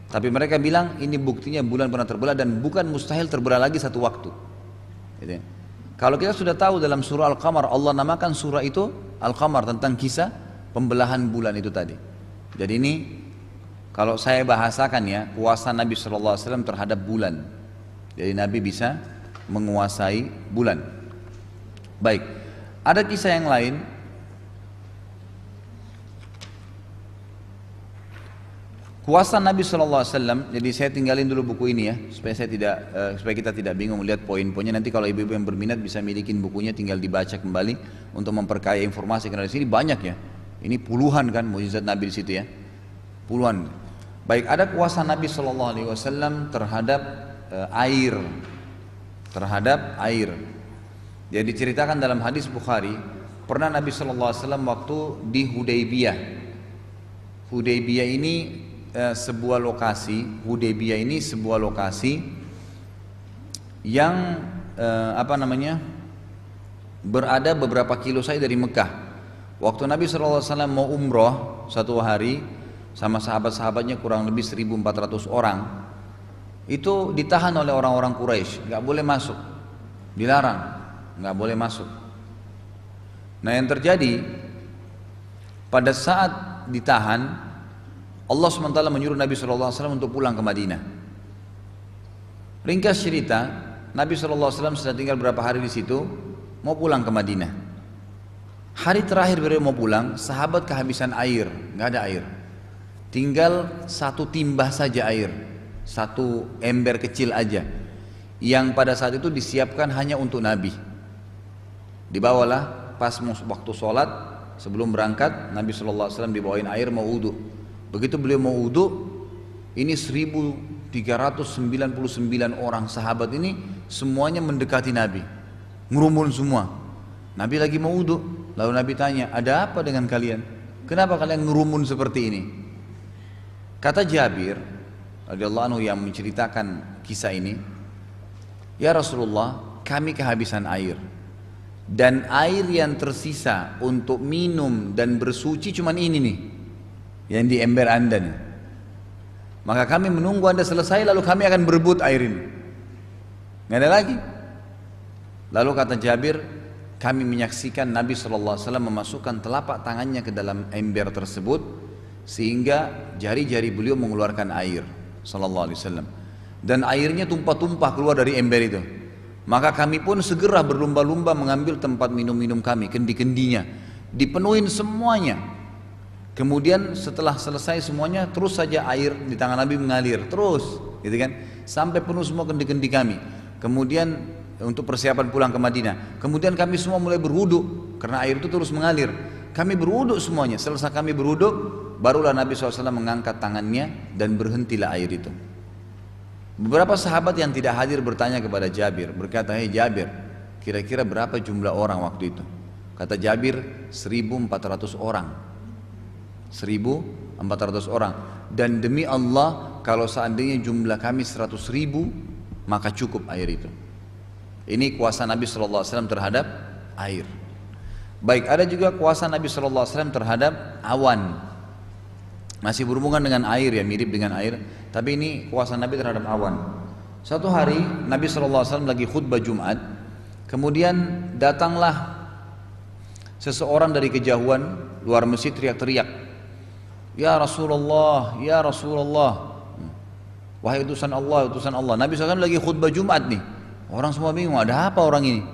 Tapi mereka bilang ini buktinya bulan pernah terbelah dan bukan mustahil terbelah lagi satu waktu. Gitu. Kalau kita sudah tahu dalam surah Al-Qamar, Allah namakan surah itu Al-Qamar tentang kisah pembelahan bulan itu tadi. Jadi ini kalau saya bahasakan ya, kuasa Nabi SAW terhadap bulan. Jadi Nabi bisa menguasai bulan. Baik, ada kisah yang lain. Kuasa Nabi SAW, jadi saya tinggalin dulu buku ini ya, supaya kita tidak bingung melihat poin-poinnya. Nanti kalau ibu-ibu yang berminat bisa milikin bukunya, tinggal dibaca kembali untuk memperkaya informasi. Karena di sini banyak ya, ini puluhan kan mukjizat Nabi di situ ya, puluhan. Baik, ada kuasa Nabi SAW terhadap air, Jadi diceritakan dalam hadis Bukhari, pernah Nabi SAW waktu di Hudaybiyah. Hudaybiyah ini sebuah lokasi yang berada beberapa kilo saja dari Mekah. Waktu Nabi SAW mau umroh satu hari sama sahabat-sahabatnya kurang lebih 1.400 orang, itu ditahan oleh orang-orang Quraisy, nggak boleh masuk, dilarang, nggak boleh masuk. Nah yang terjadi pada saat ditahan, Allah SWT menyuruh Nabi SAW untuk pulang ke Madinah. Ringkas cerita, Nabi SAW sudah tinggal berapa hari di situ, mau pulang ke Madinah. Hari terakhir beliau mau pulang, sahabat kehabisan air, nggak ada air. Tinggal satu timbah saja air, satu ember kecil aja, yang pada saat itu disiapkan hanya untuk Nabi. Dibawalah pas waktu sholat, sebelum berangkat, Nabi SAW dibawain air mau wudhu. Begitu beliau mau wudhu, ini 1399 orang sahabat ini semuanya mendekati Nabi, ngerumun semua. Nabi lagi mau wudhu, lalu Nabi tanya, ada apa dengan kalian? Kenapa kalian ngerumun seperti ini? Kata Jabir radhiyallahu anhu yang menceritakan kisah ini, ya Rasulullah, kami kehabisan air, dan air yang tersisa untuk minum dan bersuci cuman ini nih, yang di ember anda nih. Maka kami menunggu anda selesai, lalu kami akan berebut air ini, nggak ada lagi. Lalu kata Jabir, kami menyaksikan Nabi SAW memasukkan telapak tangannya ke dalam ember tersebut, sehingga jari-jari beliau mengeluarkan air sallallahu alaihi wasallam, dan airnya tumpah-tumpah keluar dari ember itu. Maka kami pun segera berlumba-lumba mengambil tempat minum-minum kami, kendi-kendinya dipenuhin semuanya. Kemudian setelah selesai semuanya, terus saja air di tangan Nabi mengalir terus, gitu kan, sampai penuh semua kendi-kendi kami. Kemudian untuk persiapan pulang ke Madinah, kemudian kami semua mulai berwudu karena air itu terus mengalir. Kami berwudu semuanya. Selesai kami berwudu, barulah Nabi SAW mengangkat tangannya dan berhentilah air itu. Beberapa sahabat yang tidak hadir bertanya kepada Jabir, berkata, hei Jabir, kira-kira berapa jumlah orang waktu itu? Kata Jabir, 1400 orang. 1400 orang. Dan demi Allah, kalau seandainya jumlah kami 100.000, maka cukup air itu. Ini kuasa Nabi SAW terhadap air. Baik, ada juga kuasa Nabi SAW terhadap awan. Masih berhubungan dengan air ya, mirip dengan air, tapi ini kuasa Nabi terhadap awan. Satu hari Nabi SAW lagi khutbah Jumat, kemudian datanglah seseorang dari kejauhan luar masjid teriak-teriak, ya Rasulullah, ya Rasulullah, wahai utusan Allah, utusan Allah. Nabi SAW lagi khutbah Jumat nih, orang semua bingung, ada apa orang ini?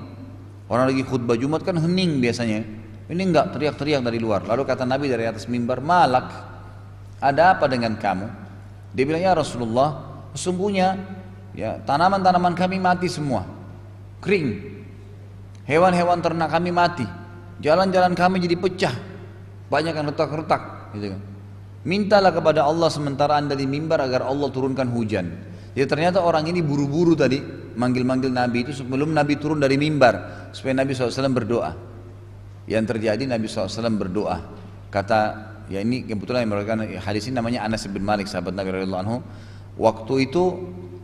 Orang lagi khutbah Jumat kan hening biasanya, ini enggak, teriak-teriak dari luar. Lalu kata Nabi dari atas mimbar, malak, ada apa dengan kamu? Dia bilang, ya Rasulullah, sesungguhnya ya, tanaman-tanaman kami mati semua, kering, hewan-hewan ternak kami mati, jalan-jalan kami jadi pecah, banyak yang retak-retak, gitu kan. Mintalah kepada Allah sementara anda di mimbar agar Allah turunkan hujan. Jadi ternyata orang ini buru-buru tadi manggil-manggil Nabi itu sebelum Nabi turun dari mimbar, supaya Nabi SAW berdoa. Yang terjadi Nabi SAW berdoa, kata, ya ini kebetulan yang meriwayatkan hadis ini namanya Anas bin Malik, sahabat Nabi radhiyallahu anhu. Waktu itu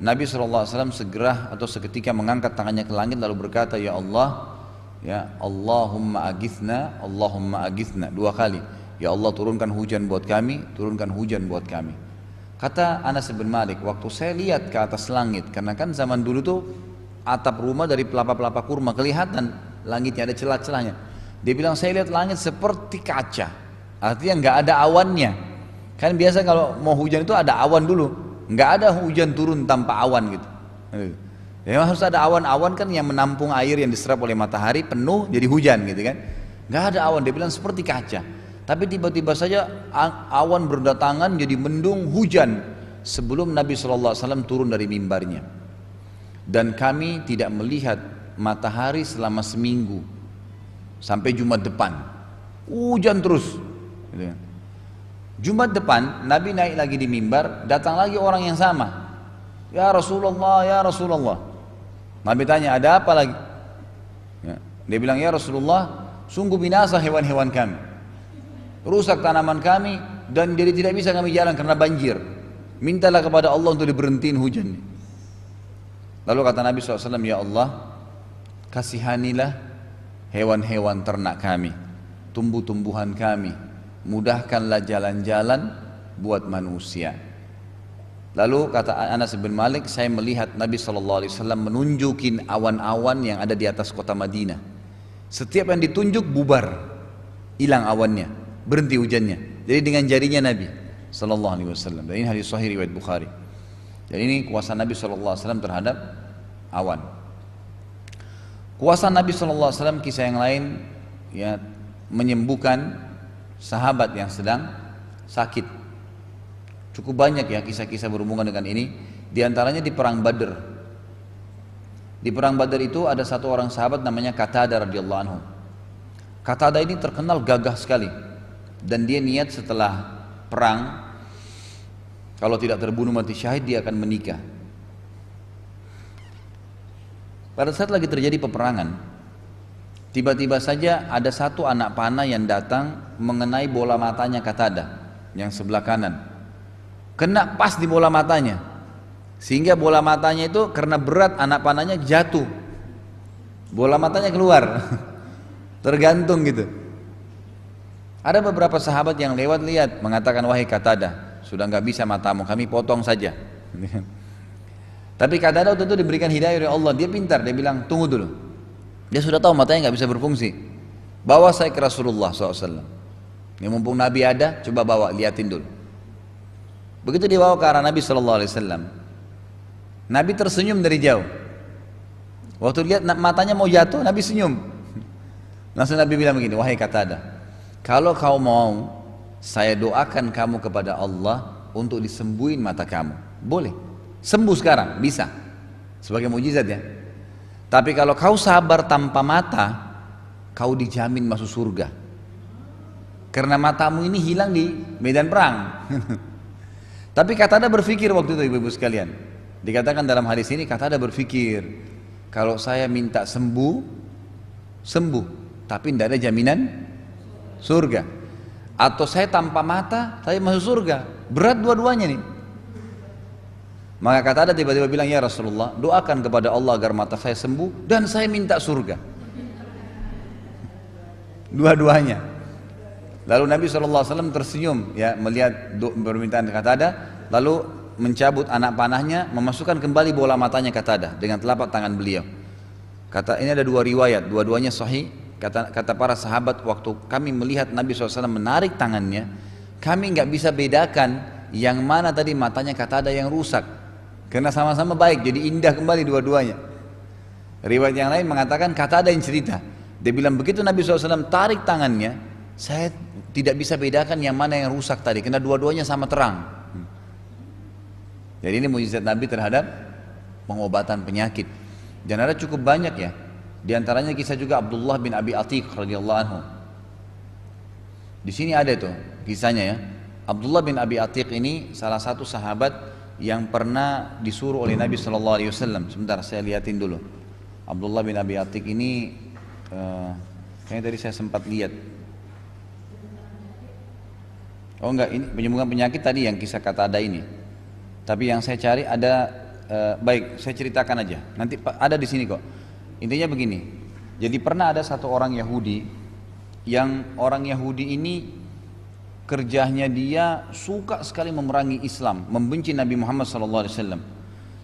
Nabi SAW segera atau seketika mengangkat tangannya ke langit lalu berkata, ya Allah, ya Allahumma agithna, Allahumma agithna, 2 kali. Ya Allah, turunkan hujan buat kami, turunkan hujan buat kami. Kata Anas bin Malik, waktu saya lihat ke atas langit, karena kan zaman dulu tuh atap rumah dari pelapa-pelapa kurma, kelihatan langitnya ada celah-celahnya. Dia bilang, saya lihat langit seperti kaca, artinya nggak ada awannya. Kan biasa kalau mau hujan itu ada awan dulu, nggak ada hujan turun tanpa awan gitu. Ya harus ada awan-awan kan yang menampung air yang diserap oleh matahari penuh jadi hujan gitu kan. Nggak ada awan, dia bilang seperti kaca. Tapi tiba-tiba saja awan berdatangan jadi mendung hujan sebelum Nabi SAW turun dari mimbarnya. Dan kami tidak melihat matahari selama seminggu sampai Jumat depan. Hujan terus. Jumat depan Nabi naik lagi di mimbar, datang lagi orang yang sama. Ya Rasulullah, ya Rasulullah. Nabi tanya, ada apa lagi? Ya. Dia bilang, ya Rasulullah, sungguh binasa hewan-hewan kami, rusak tanaman kami, dan jadi tidak bisa kami jalan karena banjir. Mintalah kepada Allah untuk diberhentiin hujan. Lalu kata Nabi SAW, ya Allah, kasihanilah hewan-hewan ternak kami, tumbuh-tumbuhan kami, mudahkanlah jalan-jalan buat manusia. Lalu kata Anas bin Malik, saya melihat Nabi SAW menunjukin awan-awan yang ada di atas kota Madinah. Setiap yang ditunjuk bubar, hilang awannya, berhenti hujannya. Jadi dengan jarinya Nabi SAW. Dan ini hadis sahih riwayat Bukhari. Dan ini kuasa Nabi SAW terhadap awan. Kuasa Nabi SAW, kisah yang lain ya, menyembuhkan sahabat yang sedang sakit. Cukup banyak ya kisah-kisah berhubungan dengan ini. Di antaranya di perang Badr. Di perang Badr itu ada satu orang sahabat namanya Qatadah radhiyallahu anhu. Qatadah ini terkenal gagah sekali, dan dia niat setelah perang, kalau tidak terbunuh mati syahid, dia akan menikah. Pada saat lagi terjadi peperangan, tiba-tiba saja ada satu anak panah yang datang mengenai bola matanya Qatadah yang sebelah kanan. Kena pas di bola matanya, sehingga bola matanya itu karena berat anak panahnya jatuh. Bola matanya keluar, tergantung gitu. Ada beberapa sahabat yang lewat lihat, mengatakan, wahai Qatadah, sudah nggak bisa matamu, kami potong saja. Tapi Qatadah waktu itu diberikan hidayah oleh Allah, dia pintar, dia bilang tunggu dulu. Dia sudah tahu matanya nggak bisa berfungsi. Bawa saya ke Rasulullah SAW. Ya, mumpung Nabi ada, coba bawa, liatin dulu. Begitu dibawa ke arah Nabi SAW, Nabi tersenyum dari jauh. Waktu lihat matanya mau jatuh, Nabi senyum. Langsung Nabi bilang begini, wahai Qatadah, kalau kau mau, saya doakan kamu kepada Allah untuk disembuhin mata kamu. Boleh. Sembuh sekarang, bisa. Sebagai mujizat ya. Tapi kalau kau sabar tanpa mata, kau dijamin masuk surga. Karena matamu ini hilang di medan perang. Tapi Qatadah berpikir waktu itu, ibu-ibu sekalian. Dikatakan dalam hadis ini, Qatadah berpikir, kalau saya minta sembuh, sembuh. Tapi tidak ada jaminan surga. Atau saya tanpa mata, saya masuk surga. Berat dua-duanya nih. Maka Qatadah tiba-tiba bilang, ya Rasulullah, doakan kepada Allah agar mata saya sembuh dan saya minta surga. Dua-duanya. Lalu Nabi SAW tersenyum ya melihat permintaan Qatadah, lalu mencabut anak panahnya, memasukkan kembali bola matanya Qatadah dengan telapak tangan beliau. Kata ini ada dua riwayat, dua-duanya sahih. Kata para sahabat, waktu kami melihat Nabi SAW menarik tangannya, kami nggak bisa bedakan yang mana tadi matanya Qatadah yang rusak. Karena sama-sama baik, jadi indah kembali dua-duanya. Riwayat yang lain mengatakan Qatadah yang cerita. Dia bilang begitu Nabi SAW tarik tangannya, saya tidak bisa bedakan yang mana yang rusak tadi, karena dua-duanya sama terang. Jadi ini mujizat Nabi terhadap pengobatan penyakit. Dan ada cukup banyak ya. Di antaranya kisah juga Abdullah bin Abi Atiq radhiyallahu anhu. Di sini ada itu kisahnya ya. Abdullah bin Abi Atiq ini salah satu sahabat yang pernah disuruh oleh Nabi SAW. Sebentar saya lihatin dulu. Abdullah bin Abi Atiq ini kayaknya tadi saya sempat lihat. Oh enggak, ini penyembuhan penyakit tadi yang kisah Qatadah ini. Tapi yang saya cari ada baik, saya ceritakan aja. Nanti ada di sini kok. Intinya begini. Jadi pernah ada satu orang Yahudi, yang orang Yahudi ini kerjanya dia suka sekali memerangi Islam, membenci Nabi Muhammad SAW.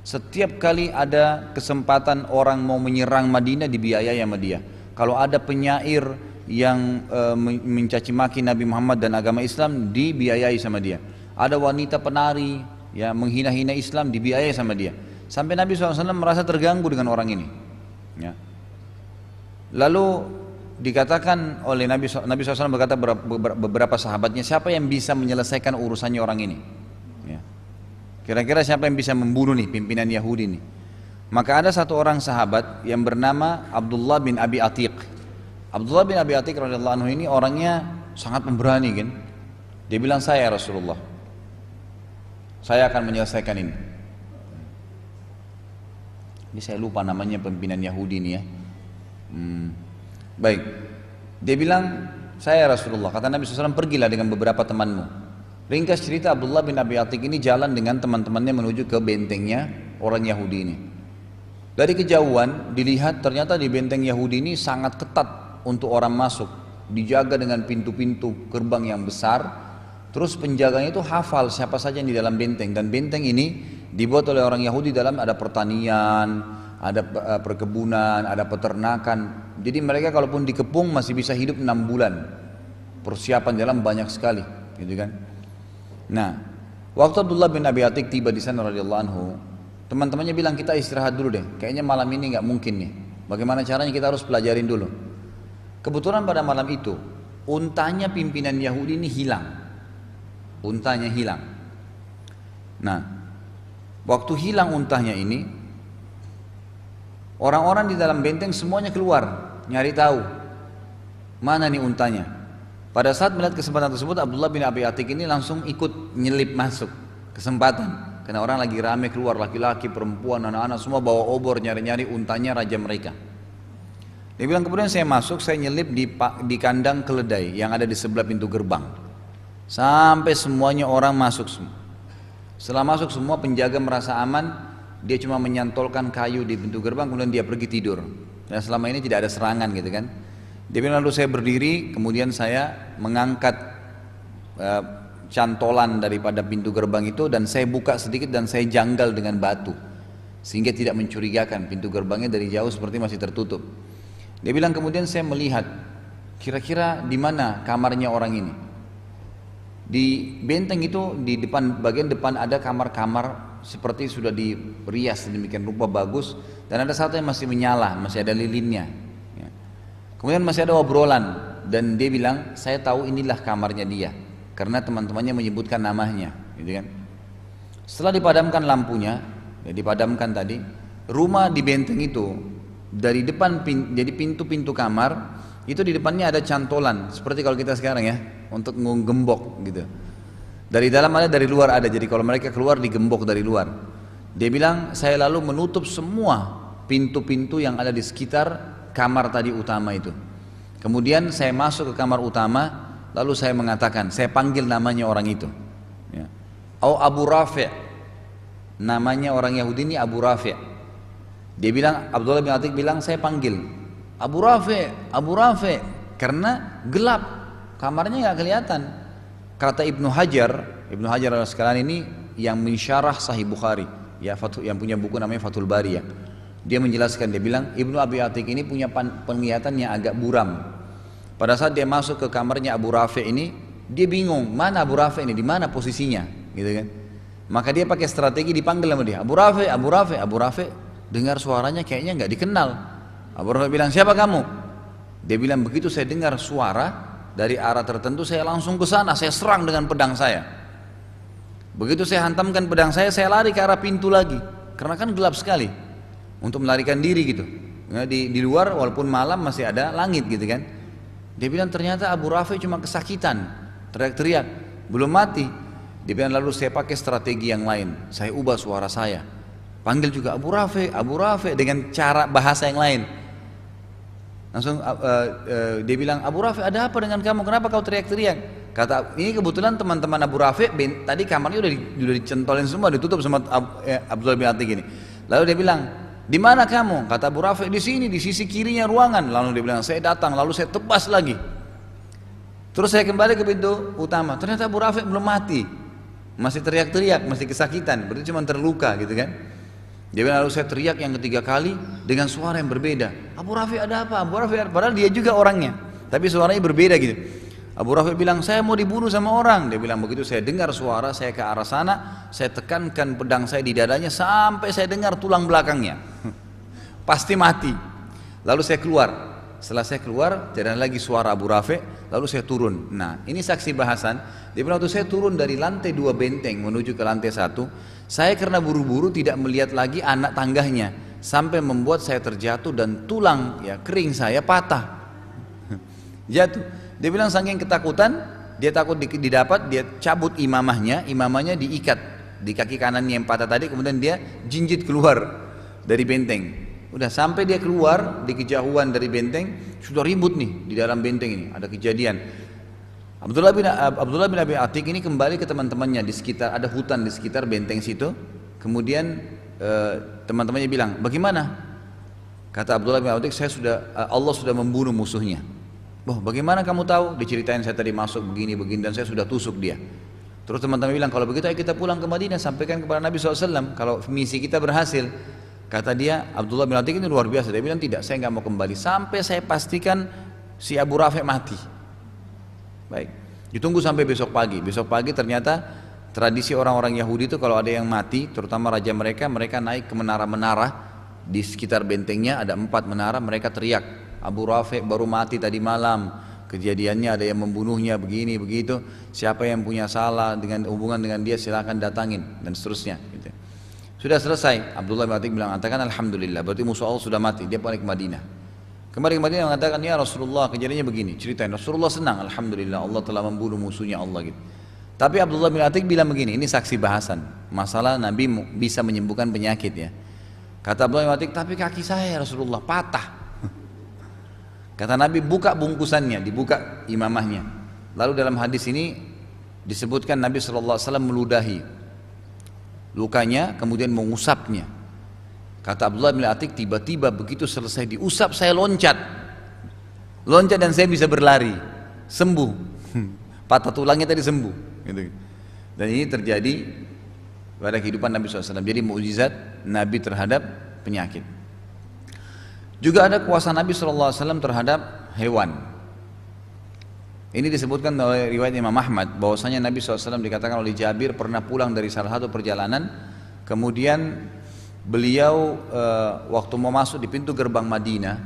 Setiap kali ada kesempatan orang mau menyerang Madinah, dibiayai sama dia. Kalau ada penyair yang mencaci maki Nabi Muhammad dan agama Islam, dibiayai sama dia. Ada wanita penari ya menghina-hina Islam, dibiayai sama dia. Sampai Nabi SAW merasa terganggu dengan orang ini ya. Lalu dikatakan oleh Nabi SAW, berkata beberapa sahabatnya, siapa yang bisa menyelesaikan urusannya orang ini ya. Kira-kira siapa yang bisa membunuh nih pimpinan Yahudi nih. Maka ada satu orang sahabat yang bernama Abdullah bin Abi Atiq. Abdullah bin Abi Atiq radhiyallahu anhu ini orangnya sangat pemberani kan. Dia bilang, saya Rasulullah, saya akan menyelesaikan ini. Ini saya lupa namanya pimpinan Yahudi ini ya. Baik, dia bilang, saya Rasulullah. Kata Nabi SAW, pergilah dengan beberapa temanmu. Ringkas cerita, Abdullah bin Abi Atiq ini jalan dengan teman-temannya menuju ke bentengnya orang Yahudi ini. Dari kejauhan dilihat ternyata di benteng Yahudi ini sangat ketat untuk orang masuk, dijaga dengan pintu-pintu gerbang yang besar. Terus penjaganya itu hafal siapa saja yang di dalam benteng, dan benteng ini dibuat oleh orang Yahudi. Dalam ada pertanian, ada perkebunan, ada peternakan. Jadi mereka kalaupun dikepung masih bisa hidup 6 bulan. Persiapan dalam banyak sekali, gitu kan. Nah, waktu Abdullah bin Abi Atiq tiba di sana radhiyallahu anhu, teman-temannya bilang, kita istirahat dulu deh, kayaknya malam ini nggak mungkin nih Bagaimana caranya kita harus pelajarin dulu. Kebetulan pada malam itu, untanya pimpinan Yahudi ini hilang. Untanya hilang. Nah, waktu hilang untanya ini, orang-orang di dalam benteng semuanya keluar, nyari tahu mana nih untanya. Pada saat melihat kesempatan tersebut, Abdullah bin Abi Atik ini langsung ikut nyelip masuk kesempatan. Karena orang lagi rame keluar, laki-laki, perempuan, anak-anak semua bawa obor nyari-nyari untanya raja mereka. Dia bilang kemudian saya masuk, saya nyelip di kandang keledai yang ada di sebelah pintu gerbang. Sampai semuanya orang masuk semua. Setelah masuk semua, penjaga merasa aman, dia cuma menyantolkan kayu di pintu gerbang, kemudian dia pergi tidur. Dan selama ini tidak ada serangan gitu kan. Dia bilang lalu saya berdiri, kemudian saya mengangkat cantolan daripada pintu gerbang itu dan saya buka sedikit dan saya janggal dengan batu sehingga tidak mencurigakan, pintu gerbangnya dari jauh seperti masih tertutup. Dia bilang kemudian saya melihat kira-kira di mana kamarnya orang ini. Di benteng itu di depan, bagian depan ada kamar-kamar seperti sudah dirias demikian rupa bagus dan ada satu yang masih menyala, masih ada lilinnya. Kemudian masih ada obrolan dan dia bilang saya tahu inilah kamarnya dia. Karena teman-temannya menyebutkan namanya, gitu kan. Setelah dipadamkan lampunya, ya dipadamkan tadi, rumah di benteng itu dari depan jadi pintu-pintu kamar itu di depannya ada cantolan seperti kalau kita sekarang ya untuk menggembok gitu. Dari dalam ada, dari luar ada. Jadi kalau mereka keluar digembok dari luar. Dia bilang saya lalu menutup semua pintu-pintu yang ada di sekitar kamar tadi utama itu. Kemudian saya masuk ke kamar utama. Lalu saya mengatakan, saya panggil namanya orang itu. Ya. Abu Rafi'. Namanya orang Yahudi ini Abu Rafi'. Dia bilang, Abdullah bin Atik bilang, saya panggil Abu Rafi', Abu Rafi'. Karena gelap, kamarnya nggak kelihatan. Kata Ibnu Hajar al-Asqalani ini yang mensyarah Sahih Bukhari, ya, yang punya buku namanya Fathul Bari ya. Dia menjelaskan, dia bilang Ibnu Abi Atik ini punya penglihatan yang agak buram. Pada saat dia masuk ke kamarnya Abu Rafi' ini, dia bingung mana Abu Rafi' ini, di mana posisinya, gitu kan? Maka dia pakai strategi dipanggil sama dia, Abu Rafi', Abu Rafi', Abu Rafi'. Dengar suaranya kayaknya nggak dikenal. Abu Rafi' bilang siapa kamu? Dia bilang begitu saya dengar suara dari arah tertentu saya langsung ke sana, saya serang dengan pedang saya. Begitu saya hantamkan pedang saya lari ke arah pintu lagi, karena kan gelap sekali, untuk melarikan diri gitu. Ya, di luar walaupun malam masih ada langit gitu kan. Dia bilang ternyata Abu Rafi' cuma kesakitan, teriak-teriak, belum mati. Dia bilang lalu saya pakai strategi yang lain, saya ubah suara saya, panggil juga Abu Rafi', Abu Rafi' dengan cara bahasa yang lain. Langsung dia bilang Abu Rafi' ada apa dengan kamu? Kenapa kau teriak-teriak? Kata ini kebetulan teman-teman Abu Rafi' tadi kamarnya udah dicentolin semua, ditutup sama Abdullah bin Atik ini. Lalu dia bilang di mana kamu? Kata Abu Rafi', di sini, di sisi kirinya ruangan. Lalu dia bilang, saya datang, lalu saya tebas lagi. Terus saya kembali ke pintu utama. Ternyata Abu Rafi' belum mati, masih teriak-teriak, masih kesakitan. Berarti cuma terluka, gitu kan? Dia bilang, lalu saya teriak yang ketiga kali dengan suara yang berbeda. Abu Rafi' ada apa? Abu Rafi' padahal dia juga orangnya, tapi suaranya berbeda gitu. Abu Rafi' bilang, saya mau dibunuh sama orang. Dia bilang begitu saya dengar suara, saya ke arah sana, saya tekankan pedang saya di dadanya sampai saya dengar tulang belakangnya. Pasti mati. Lalu saya keluar. Setelah saya keluar, tidak ada lagi suara Abu Rafi', lalu saya turun. Nah, ini saksi bahasan. Dia bilang waktu saya turun dari lantai 2 benteng menuju ke lantai 1, saya karena buru-buru tidak melihat lagi anak tangganya sampai membuat saya terjatuh dan tulang ya kering saya patah. Jatuh. Dia bilang saking ketakutan, dia takut didapat, dia cabut imamahnya diikat di kaki kanannya yang patah tadi, kemudian dia jinjit keluar dari benteng. Udah sampai dia keluar di kejauhan dari benteng, sudah ribut nih di dalam benteng ini, ada kejadian. Abdullah bin Abi Atik ini kembali ke teman-temannya di sekitar, ada hutan di sekitar benteng situ. Kemudian teman-temannya bilang, bagaimana? Kata Abdullah bin Abi Atik, Allah sudah membunuh musuhnya. Oh, bagaimana kamu tahu? Diceritain saya tadi masuk begini dan saya sudah tusuk dia. Terus teman-teman bilang, kalau begitu ayo kita pulang ke Madinah, sampaikan kepada Nabi SAW kalau misi kita berhasil. Kata dia, Abdullah bin Atik ini luar biasa. Dia bilang tidak, saya nggak mau kembali sampai saya pastikan si Abu Rafi' mati. Baik, ditunggu sampai besok pagi. Besok pagi ternyata tradisi orang-orang Yahudi itu kalau ada yang mati, terutama raja mereka naik ke menara-menara Di sekitar bentengnya ada 4 menara, mereka teriak, Abu Rafi' baru mati tadi malam, kejadiannya ada yang membunuhnya begini begitu, siapa yang punya salah dengan hubungan dengan dia silakan datangin, dan seterusnya gitu. Sudah selesai, Abdullah bin Atik bilang, katakan alhamdulillah, berarti musuh Allah sudah mati. Dia balik ke Madinah. Kembali ke Madinah mengatakan, ya Rasulullah kejadiannya begini, ceritain. Rasulullah senang, alhamdulillah Allah telah membunuh musuhnya Allah gitu. Tapi Abdullah bin Atik bilang begini, ini saksi bahasan, masalah Nabi bisa menyembuhkan penyakit ya. Kata Abdullah bin Atik, tapi kaki saya Rasulullah patah. Kata Nabi, buka bungkusannya, dibuka imamahnya. Lalu dalam hadis ini disebutkan Nabi SAW meludahi lukanya, kemudian mengusapnya. Kata Abdullah bin Atik, tiba-tiba begitu selesai diusap, saya loncat dan saya bisa berlari, sembuh. Patah tulangnya tadi sembuh gitu. Dan ini terjadi pada kehidupan Nabi SAW. Jadi mukjizat Nabi terhadap penyakit. Juga ada kuasa Nabi SAW terhadap hewan. Ini disebutkan oleh riwayat Imam Ahmad bahwasanya Nabi SAW dikatakan oleh Jabir pernah pulang dari salah satu perjalanan, kemudian beliau waktu mau masuk di pintu gerbang Madinah,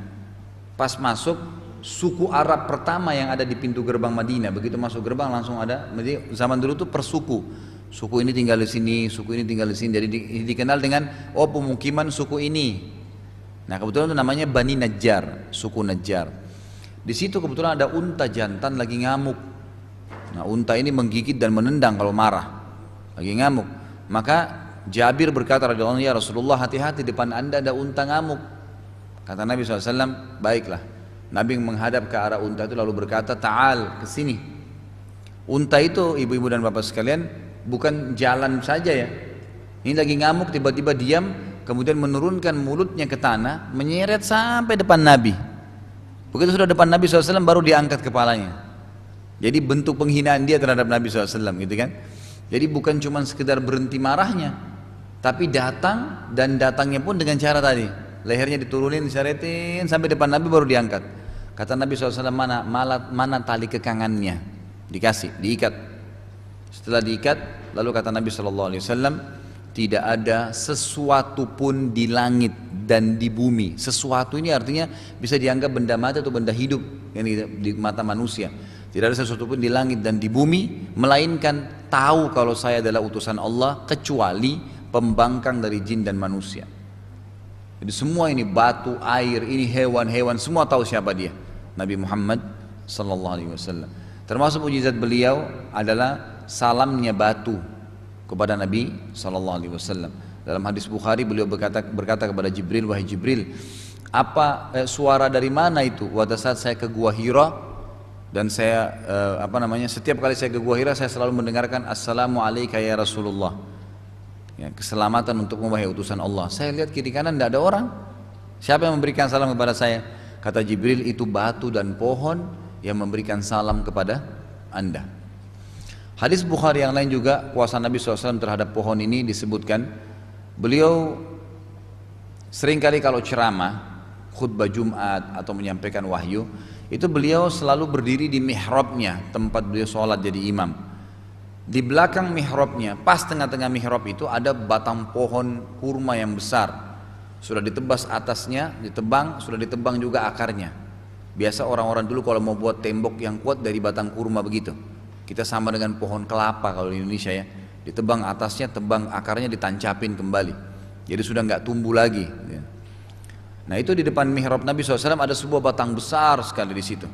pas masuk suku Arab pertama yang ada di pintu gerbang Madinah, begitu masuk gerbang langsung ada. Zaman dulu tuh persuku, suku ini tinggal di sini, suku ini tinggal di sini, jadi dikenal dengan pemukiman suku ini. Nah kebetulan itu namanya Bani Najjar, suku Najjar. Di situ kebetulan ada unta jantan lagi ngamuk. Nah unta ini menggigit dan menendang kalau marah, lagi ngamuk. Maka Jabir berkata radhiyallahu anhu, ya Rasulullah hati-hati depan anda ada unta ngamuk. Kata Nabi SAW, baiklah. Nabi menghadap ke arah unta itu lalu berkata, ta'al, kesini. Unta itu ibu-ibu dan bapak sekalian bukan jalan saja ya. Ini lagi ngamuk tiba-tiba diam, kemudian menurunkan mulutnya ke tanah, menyeret sampai depan Nabi. Begitu sudah depan Nabi SAW baru diangkat kepalanya. Jadi bentuk penghinaan dia terhadap Nabi SAW gitu kan. Jadi bukan cuma sekedar berhenti marahnya, tapi datang, dan datangnya pun dengan cara tadi, lehernya diturunin, disaretin sampai depan Nabi baru diangkat. Kata Nabi SAW, mana tali kekangannya? Dikasih, diikat. Setelah diikat, lalu kata Nabi SAW, tidak ada sesuatu pun di langit dan di bumi. Sesuatu ini artinya bisa dianggap benda mati atau benda hidup yang di mata manusia. Tidak ada sesuatu pun di langit dan di bumi melainkan tahu kalau saya adalah utusan Allah, kecuali pembangkang dari jin dan manusia. Jadi semua ini batu, air, ini hewan-hewan semua tahu siapa dia, Nabi Muhammad sallallahu alaihi wasallam. Termasuk mukjizat beliau adalah salamnya batu kepada Nabi sallallahu alaihi wasallam. Dalam hadis Bukhari beliau berkata kepada Jibril, wahai Jibril, suara dari mana itu? Pada saat saya ke Gua Hira, dan saya setiap kali saya ke Gua Hira saya selalu mendengarkan assalamu alayka ya Rasulullah. Ya, keselamatan untuk wahai utusan Allah. Saya lihat kiri kanan tidak ada orang. Siapa yang memberikan salam kepada saya? Kata Jibril, itu batu dan pohon yang memberikan salam kepada anda. Hadis Bukhari yang lain juga kuasa Nabi SAW terhadap pohon ini disebutkan. Beliau seringkali kalau ceramah, khutbah Jumat atau menyampaikan wahyu, itu beliau selalu berdiri di mihrabnya, tempat beliau sholat jadi imam. Di belakang mihrabnya, pas tengah-tengah mihrab itu ada batang pohon kurma yang besar. Sudah ditebas atasnya, ditebang, sudah ditebang juga akarnya. Biasa orang-orang dulu kalau mau buat tembok yang kuat dari batang kurma begitu. Kita sama dengan pohon kelapa kalau di Indonesia ya. Ditebang atasnya, tebang akarnya, ditancapin kembali. Jadi sudah nggak tumbuh lagi. Nah itu di depan mihrab Nabi SAW ada sebuah batang besar sekali di situ.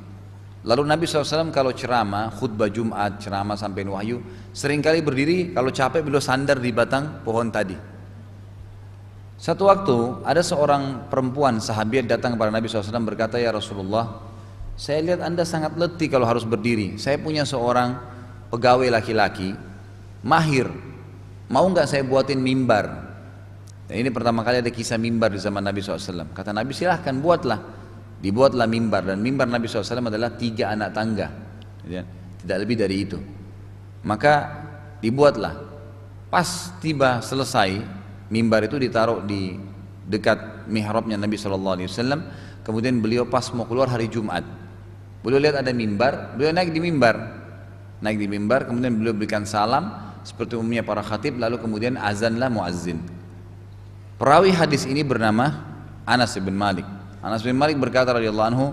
Lalu Nabi SAW kalau ceramah, khutbah Jumat, ceramah sampai wahyu, seringkali berdiri, kalau capek beliau sandar di batang pohon tadi. Satu waktu ada seorang perempuan sahabiat datang kepada Nabi SAW berkata, ya Rasulullah, saya lihat anda sangat letih kalau harus berdiri. Saya punya seorang pegawai laki-laki, mahir, mau nggak saya buatin mimbar? Dan ini pertama kali ada kisah mimbar di zaman Nabi SAW. Kata Nabi, silahkan buatlah. Dibuatlah mimbar, dan mimbar Nabi SAW adalah 3 anak tangga, tidak lebih dari itu. Maka dibuatlah. Pas tiba selesai, mimbar itu ditaruh di dekat mihrabnya Nabi SAW. Kemudian beliau pas mau keluar hari Jumat, beliau lihat ada mimbar, beliau naik di mimbar, kemudian beliau berikan salam seperti umumnya para khatib, lalu kemudian azanlah muazzin. Perawi hadis ini bernama Anas bin Malik. Anas bin Malik berkata radhiyallahu anhu,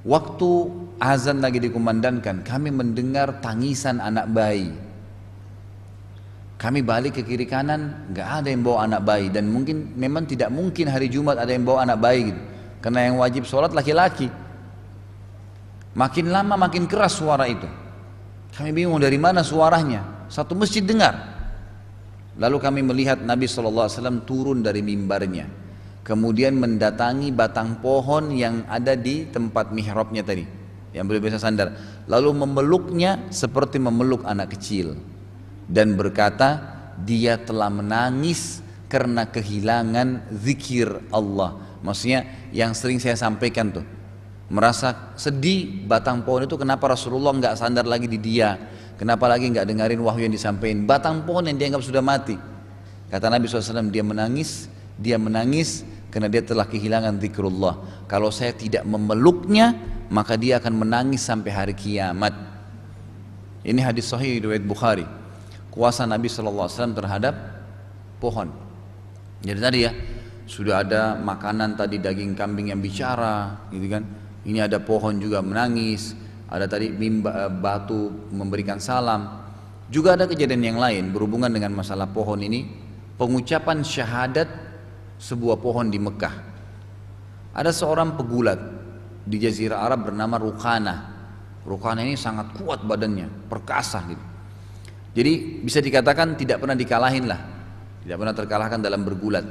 waktu azan lagi dikumandangkan, kami mendengar tangisan anak bayi. Kami balik ke kiri kanan, nggak ada yang bawa anak bayi, dan mungkin memang tidak mungkin hari Jumat ada yang bawa anak bayi gitu. Karena yang wajib sholat laki-laki. Makin lama makin keras suara itu. Kami bingung dari mana suaranya. Satu masjid dengar. Lalu kami melihat Nabi SAW turun dari mimbarnya, kemudian mendatangi batang pohon yang ada di tempat mihrabnya tadi, yang beliau biasa sandar. Lalu memeluknya seperti memeluk anak kecil. Dan berkata, dia telah menangis karena kehilangan zikir Allah. Maksudnya yang sering saya sampaikan tuh, merasa sedih batang pohon itu, kenapa Rasulullah nggak sandar lagi di dia, kenapa lagi nggak dengerin wahyu yang disampaikan, batang pohon yang dianggap sudah mati. Kata Nabi SAW, dia menangis karena dia telah kehilangan zikrullah. Kalau saya tidak memeluknya, maka dia akan menangis sampai hari kiamat. Ini hadis sahih riwayat Bukhari. Kuasa Nabi SAW terhadap pohon. Jadi tadi ya, sudah ada makanan tadi, daging kambing yang bicara, gitu kan. Ini ada pohon juga menangis, ada tadi batu memberikan salam. Juga ada kejadian yang lain berhubungan dengan masalah pohon ini, pengucapan syahadat sebuah pohon di Mekah. Ada seorang pegulat di Jazirah Arab bernama Rukana. Rukana ini sangat kuat badannya, perkasa gitu. Jadi bisa dikatakan tidak pernah dikalahin lah, tidak pernah terkalahkan dalam bergulat.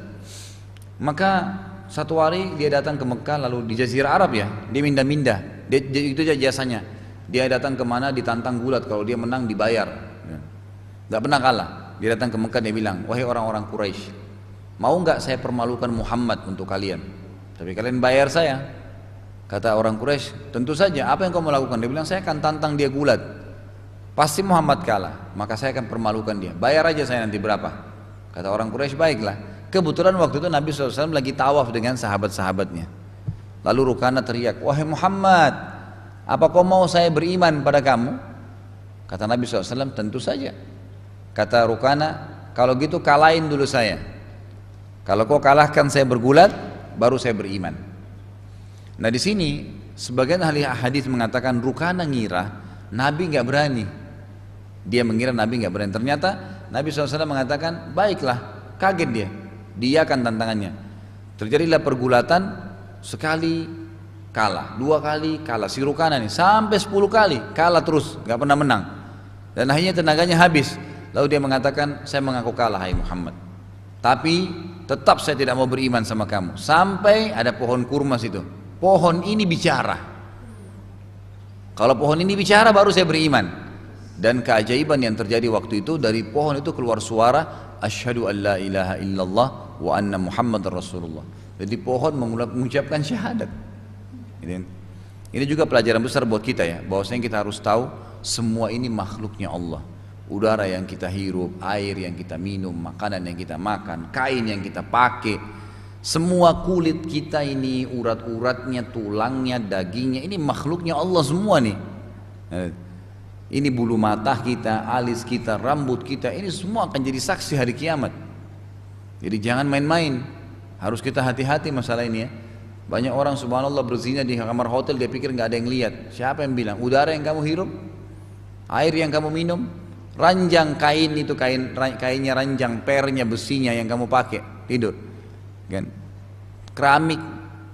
Maka satu hari dia datang ke Mekah, lalu di Jazirah Arab ya, dia minda-minda, itu aja jasanya. Dia datang kemana ditantang gulat, kalau dia menang dibayar. Gak pernah kalah. Dia datang ke Mekah, dia bilang, wahai orang-orang Quraisy, mau nggak saya permalukan Muhammad untuk kalian? Tapi kalian bayar saya. Kata orang Quraisy, tentu saja. Apa yang kau mau lakukan? Dia bilang, saya akan tantang dia gulat. Pasti Muhammad kalah, maka saya akan permalukan dia. Bayar aja saya nanti berapa? Kata orang Quraisy, baiklah. Kebetulan waktu itu Nabi SAW lagi tawaf dengan sahabat-sahabatnya. Lalu Rukana teriak, wahai Muhammad, apa kau mau saya beriman pada kamu? Kata Nabi SAW, tentu saja. Kata Rukana, kalau gitu kalahin dulu saya. Kalau kau kalahkan saya bergulat, baru saya beriman. Nah di sini sebagian ahli hadis mengatakan Rukana ngira Nabi nggak berani. Dia mengira Nabi nggak berani. Ternyata Nabi SAW mengatakan, baiklah, kaget dia akan tantangannya. Terjadilah pergulatan, sekali kalah, 2 kali kalah, si Rukana nih sampai 10 kali kalah terus, nggak pernah menang. Dan akhirnya tenaganya habis. Lalu dia mengatakan, saya mengaku kalah hai Muhammad, tapi tetap saya tidak mau beriman sama kamu. Sampai ada pohon kurma situ, pohon ini bicara. Kalau pohon ini bicara baru saya beriman. Dan keajaiban yang terjadi waktu itu, dari pohon itu keluar suara asyhadu an la ilaha illallah wa anna muhammadar rasulullah. Jadi pohon mengucapkan syahadat. Ini juga pelajaran besar buat kita ya, bahwasanya kita harus tahu semua ini makhluknya Allah. Udara yang kita hirup, air yang kita minum, makanan yang kita makan, kain yang kita pakai, semua kulit kita ini, urat-uratnya, tulangnya, dagingnya, ini makhluknya Allah semua nih. Ini bulu mata kita, alis kita, rambut kita, ini semua akan jadi saksi hari kiamat. Jadi jangan main-main, harus kita hati-hati masalah ini ya. Banyak orang subhanallah berzina di kamar hotel, dia pikir nggak ada yang lihat. Siapa yang bilang? Udara yang kamu hirup, air yang kamu minum, ranjang kain itu, kainnya ranjang, pernya, besinya yang kamu pakai tidur, kan? Keramik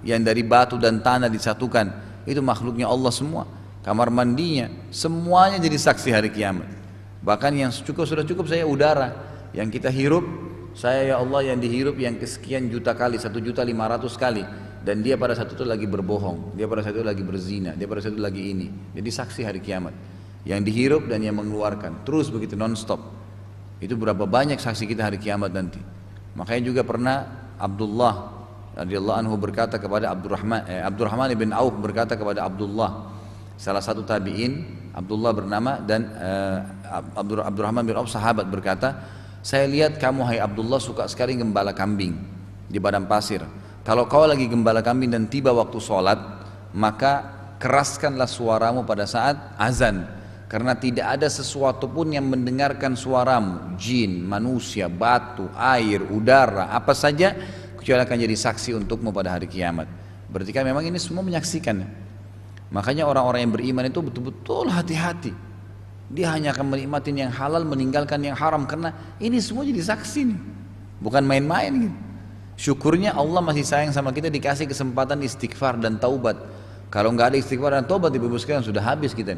yang dari batu dan tanah disatukan, itu makhluknya Allah semua. Kamar mandinya, semuanya jadi saksi hari kiamat. Bahkan yang sudah cukup saya udara yang kita hirup, saya ya Allah yang dihirup yang kesekian juta kali, 1.500.000 kali, dan dia pada saat itu lagi berbohong, dia pada saat itu lagi berzina, dia pada saat itu lagi ini. Jadi saksi hari kiamat, yang dihirup dan yang mengeluarkan, terus begitu non-stop. Itu berapa banyak saksi kita hari kiamat nanti. Makanya juga pernah Abdullah radhiyallahu anhu berkata kepada Abdurrahman bin Auf berkata kepada Abdullah, salah satu tabi'in, Abdullah bernama, dan Abdurrahman bin Auf sahabat, berkata, saya lihat kamu hai Abdullah suka sekali gembala kambing di padang pasir. Kalau kau lagi gembala kambing dan tiba waktu sholat, maka keraskanlah suaramu pada saat azan, karena tidak ada sesuatu pun yang mendengarkan suaramu, jin, manusia, batu, air, udara, apa saja, kecuali akan jadi saksi untukmu pada hari kiamat. Berarti kan memang ini semua menyaksikan. Makanya orang-orang yang beriman itu betul-betul hati-hati. Dia hanya akan menikmati yang halal, meninggalkan yang haram, karena ini semua jadi saksi nih. Bukan main-main gitu. Syukurnya Allah masih sayang sama kita, dikasih kesempatan istighfar dan taubat. Kalau nggak ada istighfar dan taubat, ibu-ibu sekalian, sudah habis kita.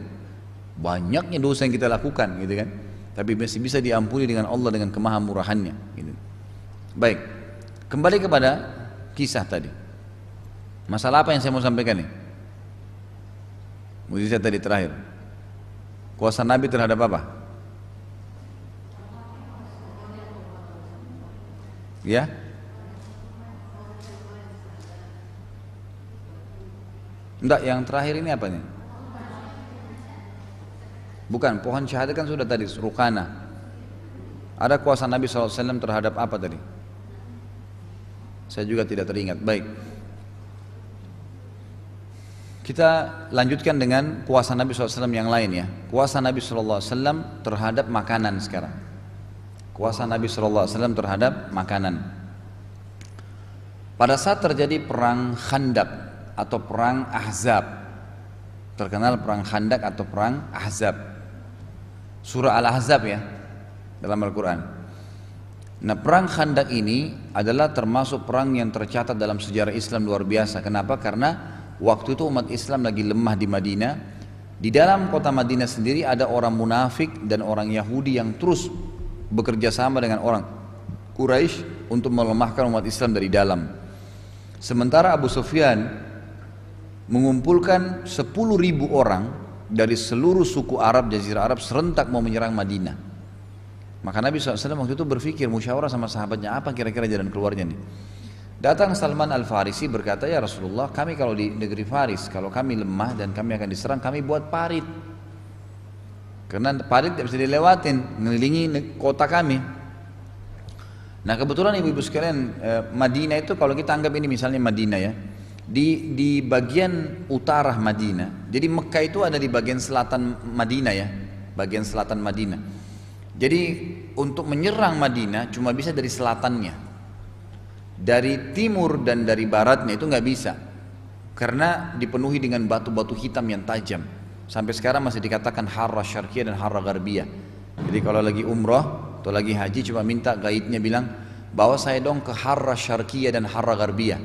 Banyaknya dosa yang kita lakukan gitu kan. Tapi masih bisa diampuni dengan Allah dengan kemahamurahannya gitu. Baik, kembali kepada kisah tadi. Masalah apa yang saya mau sampaikan nih? Mujizat tadi terakhir. Kuasa Nabi terhadap apa? Ya? Enggak, yang terakhir ini apa nih? Bukan, pohon syahadat kan sudah tadi, Rukana. Ada kuasa Nabi SAW terhadap apa tadi? Saya juga tidak teringat. Baik. Kita lanjutkan dengan kuasa Nabi SAW yang lain ya. Kuasa Nabi SAW terhadap makanan sekarang. Kuasa Nabi SAW terhadap makanan. Pada saat terjadi perang Khandaq atau perang Ahzab, terkenal perang Khandaq atau perang Ahzab, surah Al-Ahzab ya dalam Al-Quran. Nah, perang Khandaq ini adalah termasuk perang yang tercatat dalam sejarah Islam luar biasa. Kenapa? Karena waktu itu umat Islam lagi lemah di Madinah. Di dalam kota Madinah sendiri ada orang munafik dan orang Yahudi yang terus bekerja sama dengan orang Quraisy untuk melemahkan umat Islam dari dalam. Sementara Abu Sufyan mengumpulkan 10.000 orang dari seluruh suku Arab, Jazirah Arab serentak mau menyerang Madinah. Maka Nabi SAW waktu itu berpikir, musyawarah sama sahabatnya, apa kira-kira jalan keluarnya nih. Datang Salman Al-Farisi berkata, ya Rasulullah, kami kalau di negeri Faris, kalau kami lemah dan kami akan diserang, kami buat parit. Karena parit tidak bisa dilewatin, mengelilingi kota kami. Nah kebetulan ibu-ibu sekalian, Madinah itu kalau kita anggap ini misalnya Madinah ya, di bagian utara Madinah. Jadi Mekah itu ada di bagian selatan Madinah ya, bagian selatan Madinah. Jadi untuk menyerang Madinah cuma bisa dari selatannya. Dari timur dan dari baratnya itu nggak bisa, karena dipenuhi dengan batu-batu hitam yang tajam. Sampai sekarang masih dikatakan Harra Syarqiyah dan Harra Gharbiyah. Jadi kalau lagi umrah atau lagi haji cuma minta gaidnya bilang, bawa saya dong ke Harra Syarqiyah dan Harra Gharbiyah,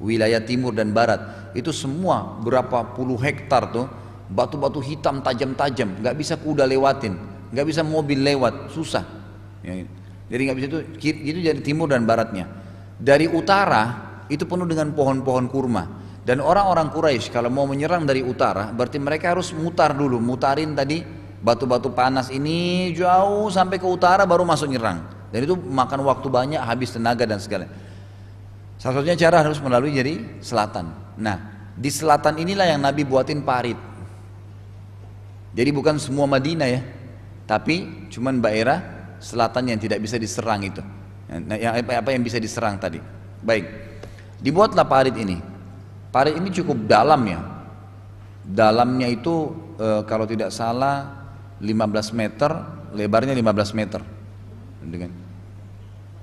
wilayah timur dan barat. Itu semua berapa puluh hektar tuh, batu-batu hitam tajam-tajam, nggak bisa kuda lewatin, nggak bisa mobil lewat, susah. Jadi nggak bisa itu dari timur dan baratnya. Dari utara itu penuh dengan pohon-pohon kurma. Dan orang-orang Quraisy kalau mau menyerang dari utara, berarti mereka harus mutar dulu, mutarin tadi batu-batu panas ini jauh sampai ke utara baru masuk nyerang. Dan itu makan waktu banyak, habis tenaga dan segala. Salah satunya cara harus melalui jadi selatan. Nah, di selatan inilah yang Nabi buatin parit. Jadi bukan semua Madinah ya, tapi cuman daerah selatan yang tidak bisa diserang itu. Apa yang bisa diserang tadi. Baik, dibuatlah parit ini. Parit ini cukup dalam ya. Dalamnya itu kalau tidak salah 15 meter, lebarnya 15 meter.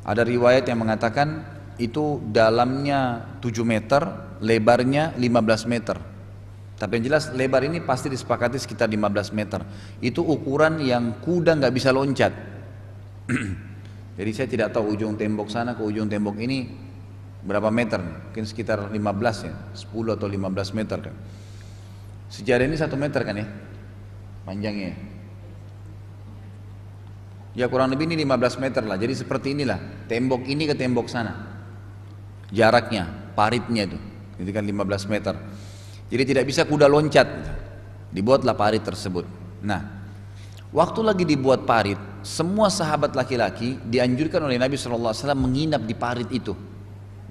Ada riwayat yang mengatakan itu dalamnya 7 meter, lebarnya 15 meter. Tapi yang jelas lebar ini pasti disepakati sekitar 15 meter. Itu ukuran yang kuda nggak bisa loncat. Jadi saya tidak tahu ujung tembok sana ke ujung tembok ini berapa meter, mungkin sekitar 15 ya, 10 atau 15 meter kan. Sejarah ini 1 meter kan ya, panjangnya. Ya kurang lebih ini 15 meter lah, jadi seperti inilah, tembok ini ke tembok sana. Jaraknya, paritnya itu, jadi kan 15 meter. Jadi tidak bisa kuda loncat, dibuatlah parit tersebut. Nah, waktu lagi dibuat parit, semua sahabat laki-laki dianjurkan oleh Nabi SAW menginap di parit itu.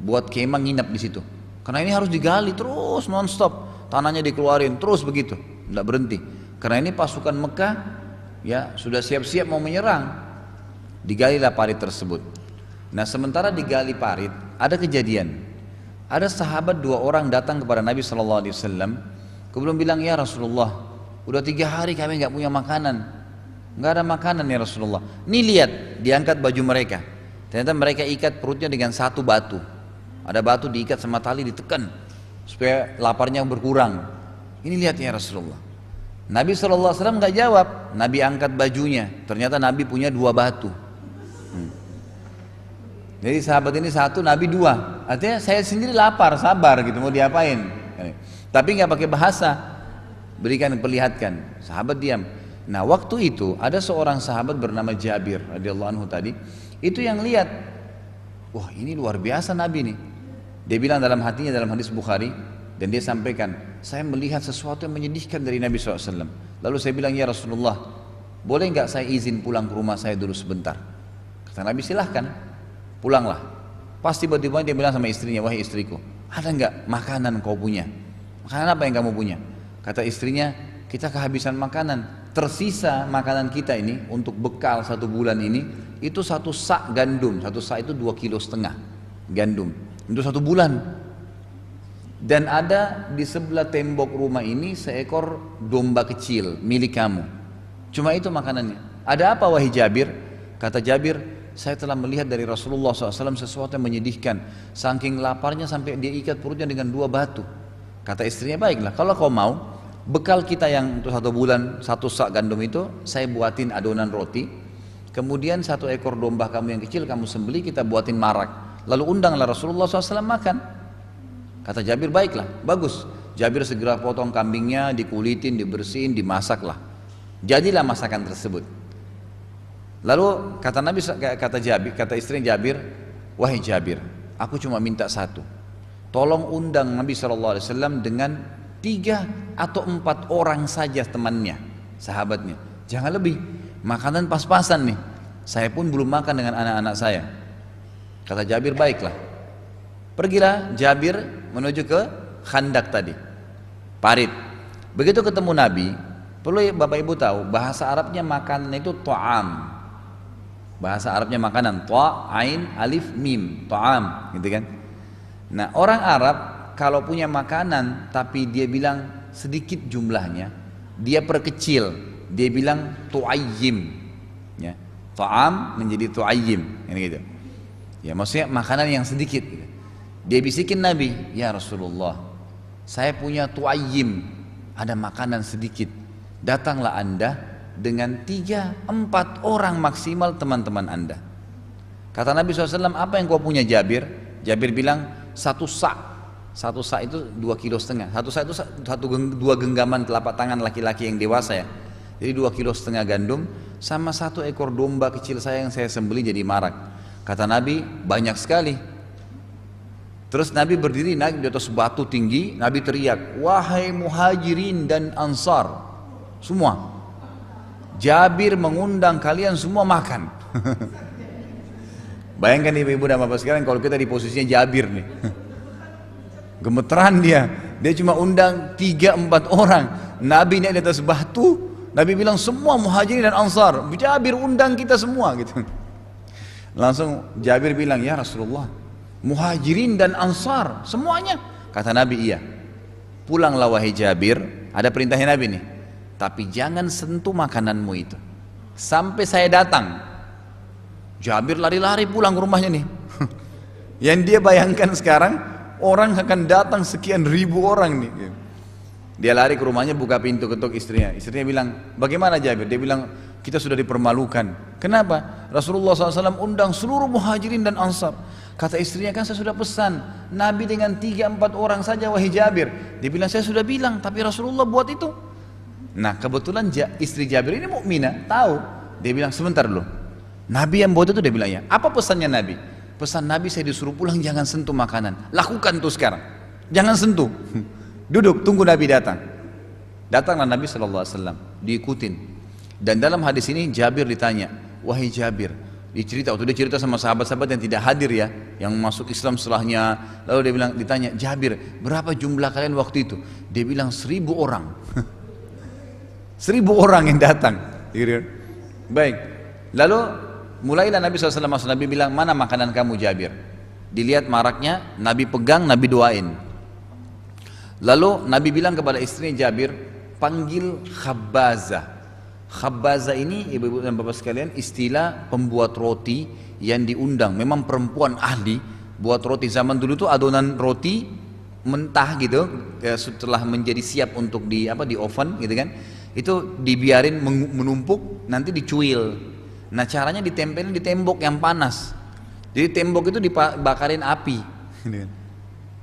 Buat kemah nginap di situ. Karena ini harus digali terus non-stop, tanahnya dikeluarin terus begitu, tidak berhenti. Karena ini pasukan Mekah ya sudah siap-siap mau menyerang. Digalilah parit tersebut. Nah sementara digali parit, ada kejadian. Ada sahabat 2 orang datang kepada Nabi SAW. Kemudian bilang, ya Rasulullah, udah 3 hari kami nggak punya makanan, nggak ada makanan ya Rasulullah. Nih lihat, diangkat baju mereka. Ternyata mereka ikat perutnya dengan 1 batu. Ada batu diikat sama tali ditekan supaya laparnya berkurang. Ini lihat ya Rasulullah. Nabi SAW nggak jawab. Nabi angkat bajunya. Ternyata Nabi punya 2 batu. Jadi sahabat ini 1, Nabi 2. Artinya saya sendiri lapar, sabar gitu, mau diapain. Tapi nggak pakai bahasa, berikan, perlihatkan. Sahabat diam. Nah waktu itu ada seorang sahabat bernama Jabir radhiyallahu anhu tadi, itu yang lihat, wah ini luar biasa Nabi nih. Dia bilang dalam hatinya dalam hadis Bukhari, dan dia sampaikan, saya melihat sesuatu yang menyedihkan dari Nabi SAW. Lalu saya bilang, ya Rasulullah, boleh nggak saya izin pulang ke rumah saya dulu sebentar? Kata Nabi, silahkan, pulanglah. Pas tiba-tiba dia bilang sama istrinya, wahai istriku, ada nggak makanan kau punya? Makanan apa yang kamu punya? Kata istrinya, kita kehabisan makanan. Tersisa makanan kita ini untuk bekal 1 bulan ini, itu 1 sak gandum. 1 sak itu 2,5 kilo gandum. Untuk 1 bulan. Dan ada di sebelah tembok rumah ini seekor domba kecil milik kamu. Cuma itu makanannya. Ada apa wahai Jabir? Kata Jabir, saya telah melihat dari Rasulullah SAW sesuatu yang menyedihkan. Saking laparnya sampai dia ikat perutnya dengan 2 batu. Kata istrinya, baiklah kalau kau mau, bekal kita yang untuk 1 bulan 1 sak gandum itu, saya buatin adonan roti. Kemudian 1 ekor domba kamu yang kecil kamu sembelih, kita buatin marak. Lalu undanglah Rasulullah SAW makan. Kata Jabir, baiklah, bagus. Jabir segera potong kambingnya, dikulitin, dibersihin, dimasaklah. Jadilah masakan tersebut. Lalu kata Nabi, kata istri Jabir, wahai Jabir, aku cuma minta 1. Tolong undang Nabi SAW dengan 3 atau 4 orang saja temannya, sahabatnya. Jangan lebih, makanan pas-pasan nih. Saya pun belum makan dengan anak-anak saya. Kata Jabir, baiklah. Pergilah Jabir menuju ke Khandak tadi, parit. Begitu ketemu Nabi, perlu Bapak Ibu tahu, bahasa Arabnya makanan itu ta'am. Bahasa Arabnya makanan, ta, ain, alif, mim, ta'am, gitu kan. Nah orang Arab kalau punya makanan tapi dia bilang sedikit jumlahnya, dia perkecil, dia bilang tu'ayyim, ya. Ta'am menjadi tu'ayyim, gitu. Ya maksudnya makanan yang sedikit gitu. Dia bisikin Nabi, ya Rasulullah, saya punya tu'ayyim, ada makanan sedikit. Datanglah anda dengan 3-4 orang maksimal teman-teman anda. Kata Nabi SAW, apa yang kau punya Jabir? Jabir bilang 1 sak. 1 sak itu 2,5 kilo. 1 sak itu 2 genggaman telapak tangan laki-laki yang dewasa ya. Jadi 2,5 kilo gandum sama 1 ekor domba kecil saya yang saya sembelih jadi marak. Kata Nabi, banyak sekali. Terus Nabi berdiri naik di atas batu tinggi, Nabi teriak, wahai muhajirin dan ansar, semua, Jabir mengundang kalian semua makan. Bayangkan ibu-ibu dan bapak sekalian kalau kita di posisinya Jabir nih. Gemeteran dia cuma undang 3-4 orang. Nabi naik di atas batu, Nabi bilang semua muhajirin dan ansar, Jabir undang kita semua gitu. Langsung Jabir bilang, ya Rasulullah, muhajirin dan ansar semuanya? Kata Nabi, iya. Pulanglah wahai Jabir, ada perintahnya Nabi nih, tapi jangan sentuh makananmu itu sampai saya datang. Jabir lari-lari pulang ke rumahnya nih. Yang dia bayangkan sekarang, orang akan datang sekian ribu orang nih. Dia lari ke rumahnya, buka pintu, ketuk istrinya. Istrinya bilang, bagaimana Jabir? Dia bilang, kita sudah dipermalukan. Kenapa? Rasulullah SAW undang seluruh muhajirin dan ansar. Kata istrinya, kan saya sudah pesan Nabi dengan 3-4 orang saja wahai Jabir. Dia bilang, saya sudah bilang, tapi Rasulullah buat itu. Nah kebetulan istri Jabir ini mukminah, tahu. Dia bilang, sebentar dulu, Nabi yang buat itu. Dia bilang, ya. Apa pesannya Nabi? Pesan Nabi, saya disuruh pulang jangan sentuh makanan. Lakukan tuh sekarang, jangan sentuh. Duduk, tunggu Nabi datang. Datanglah Nabi SAW, diikutin. Dan dalam hadis ini Jabir ditanya, wahai Jabir, waktu dia cerita sama sahabat-sahabat yang tidak hadir ya, yang masuk Islam setelahnya. Lalu dia bilang, ditanya, Jabir, berapa jumlah kalian waktu itu? Dia bilang 1.000 orang. 1.000 orang yang datang. Baik. Lalu mulailah Nabi SAW masuk. Nabi bilang, mana makanan kamu Jabir? Dilihat maraknya, Nabi pegang, Nabi doain. Lalu Nabi bilang kepada istrinya Jabir, panggil khabbazah. Khabbazah ini ibu-ibu dan bapak sekalian istilah pembuat roti yang diundang. Memang perempuan ahli, buat roti. Zaman dulu tuh adonan roti mentah gitu, ya, setelah menjadi siap untuk di oven gitu kan, itu dibiarin menumpuk, nanti dicuil. Nah caranya ditempelin di tembok yang panas. Jadi tembok itu dibakarin api, gitu kan.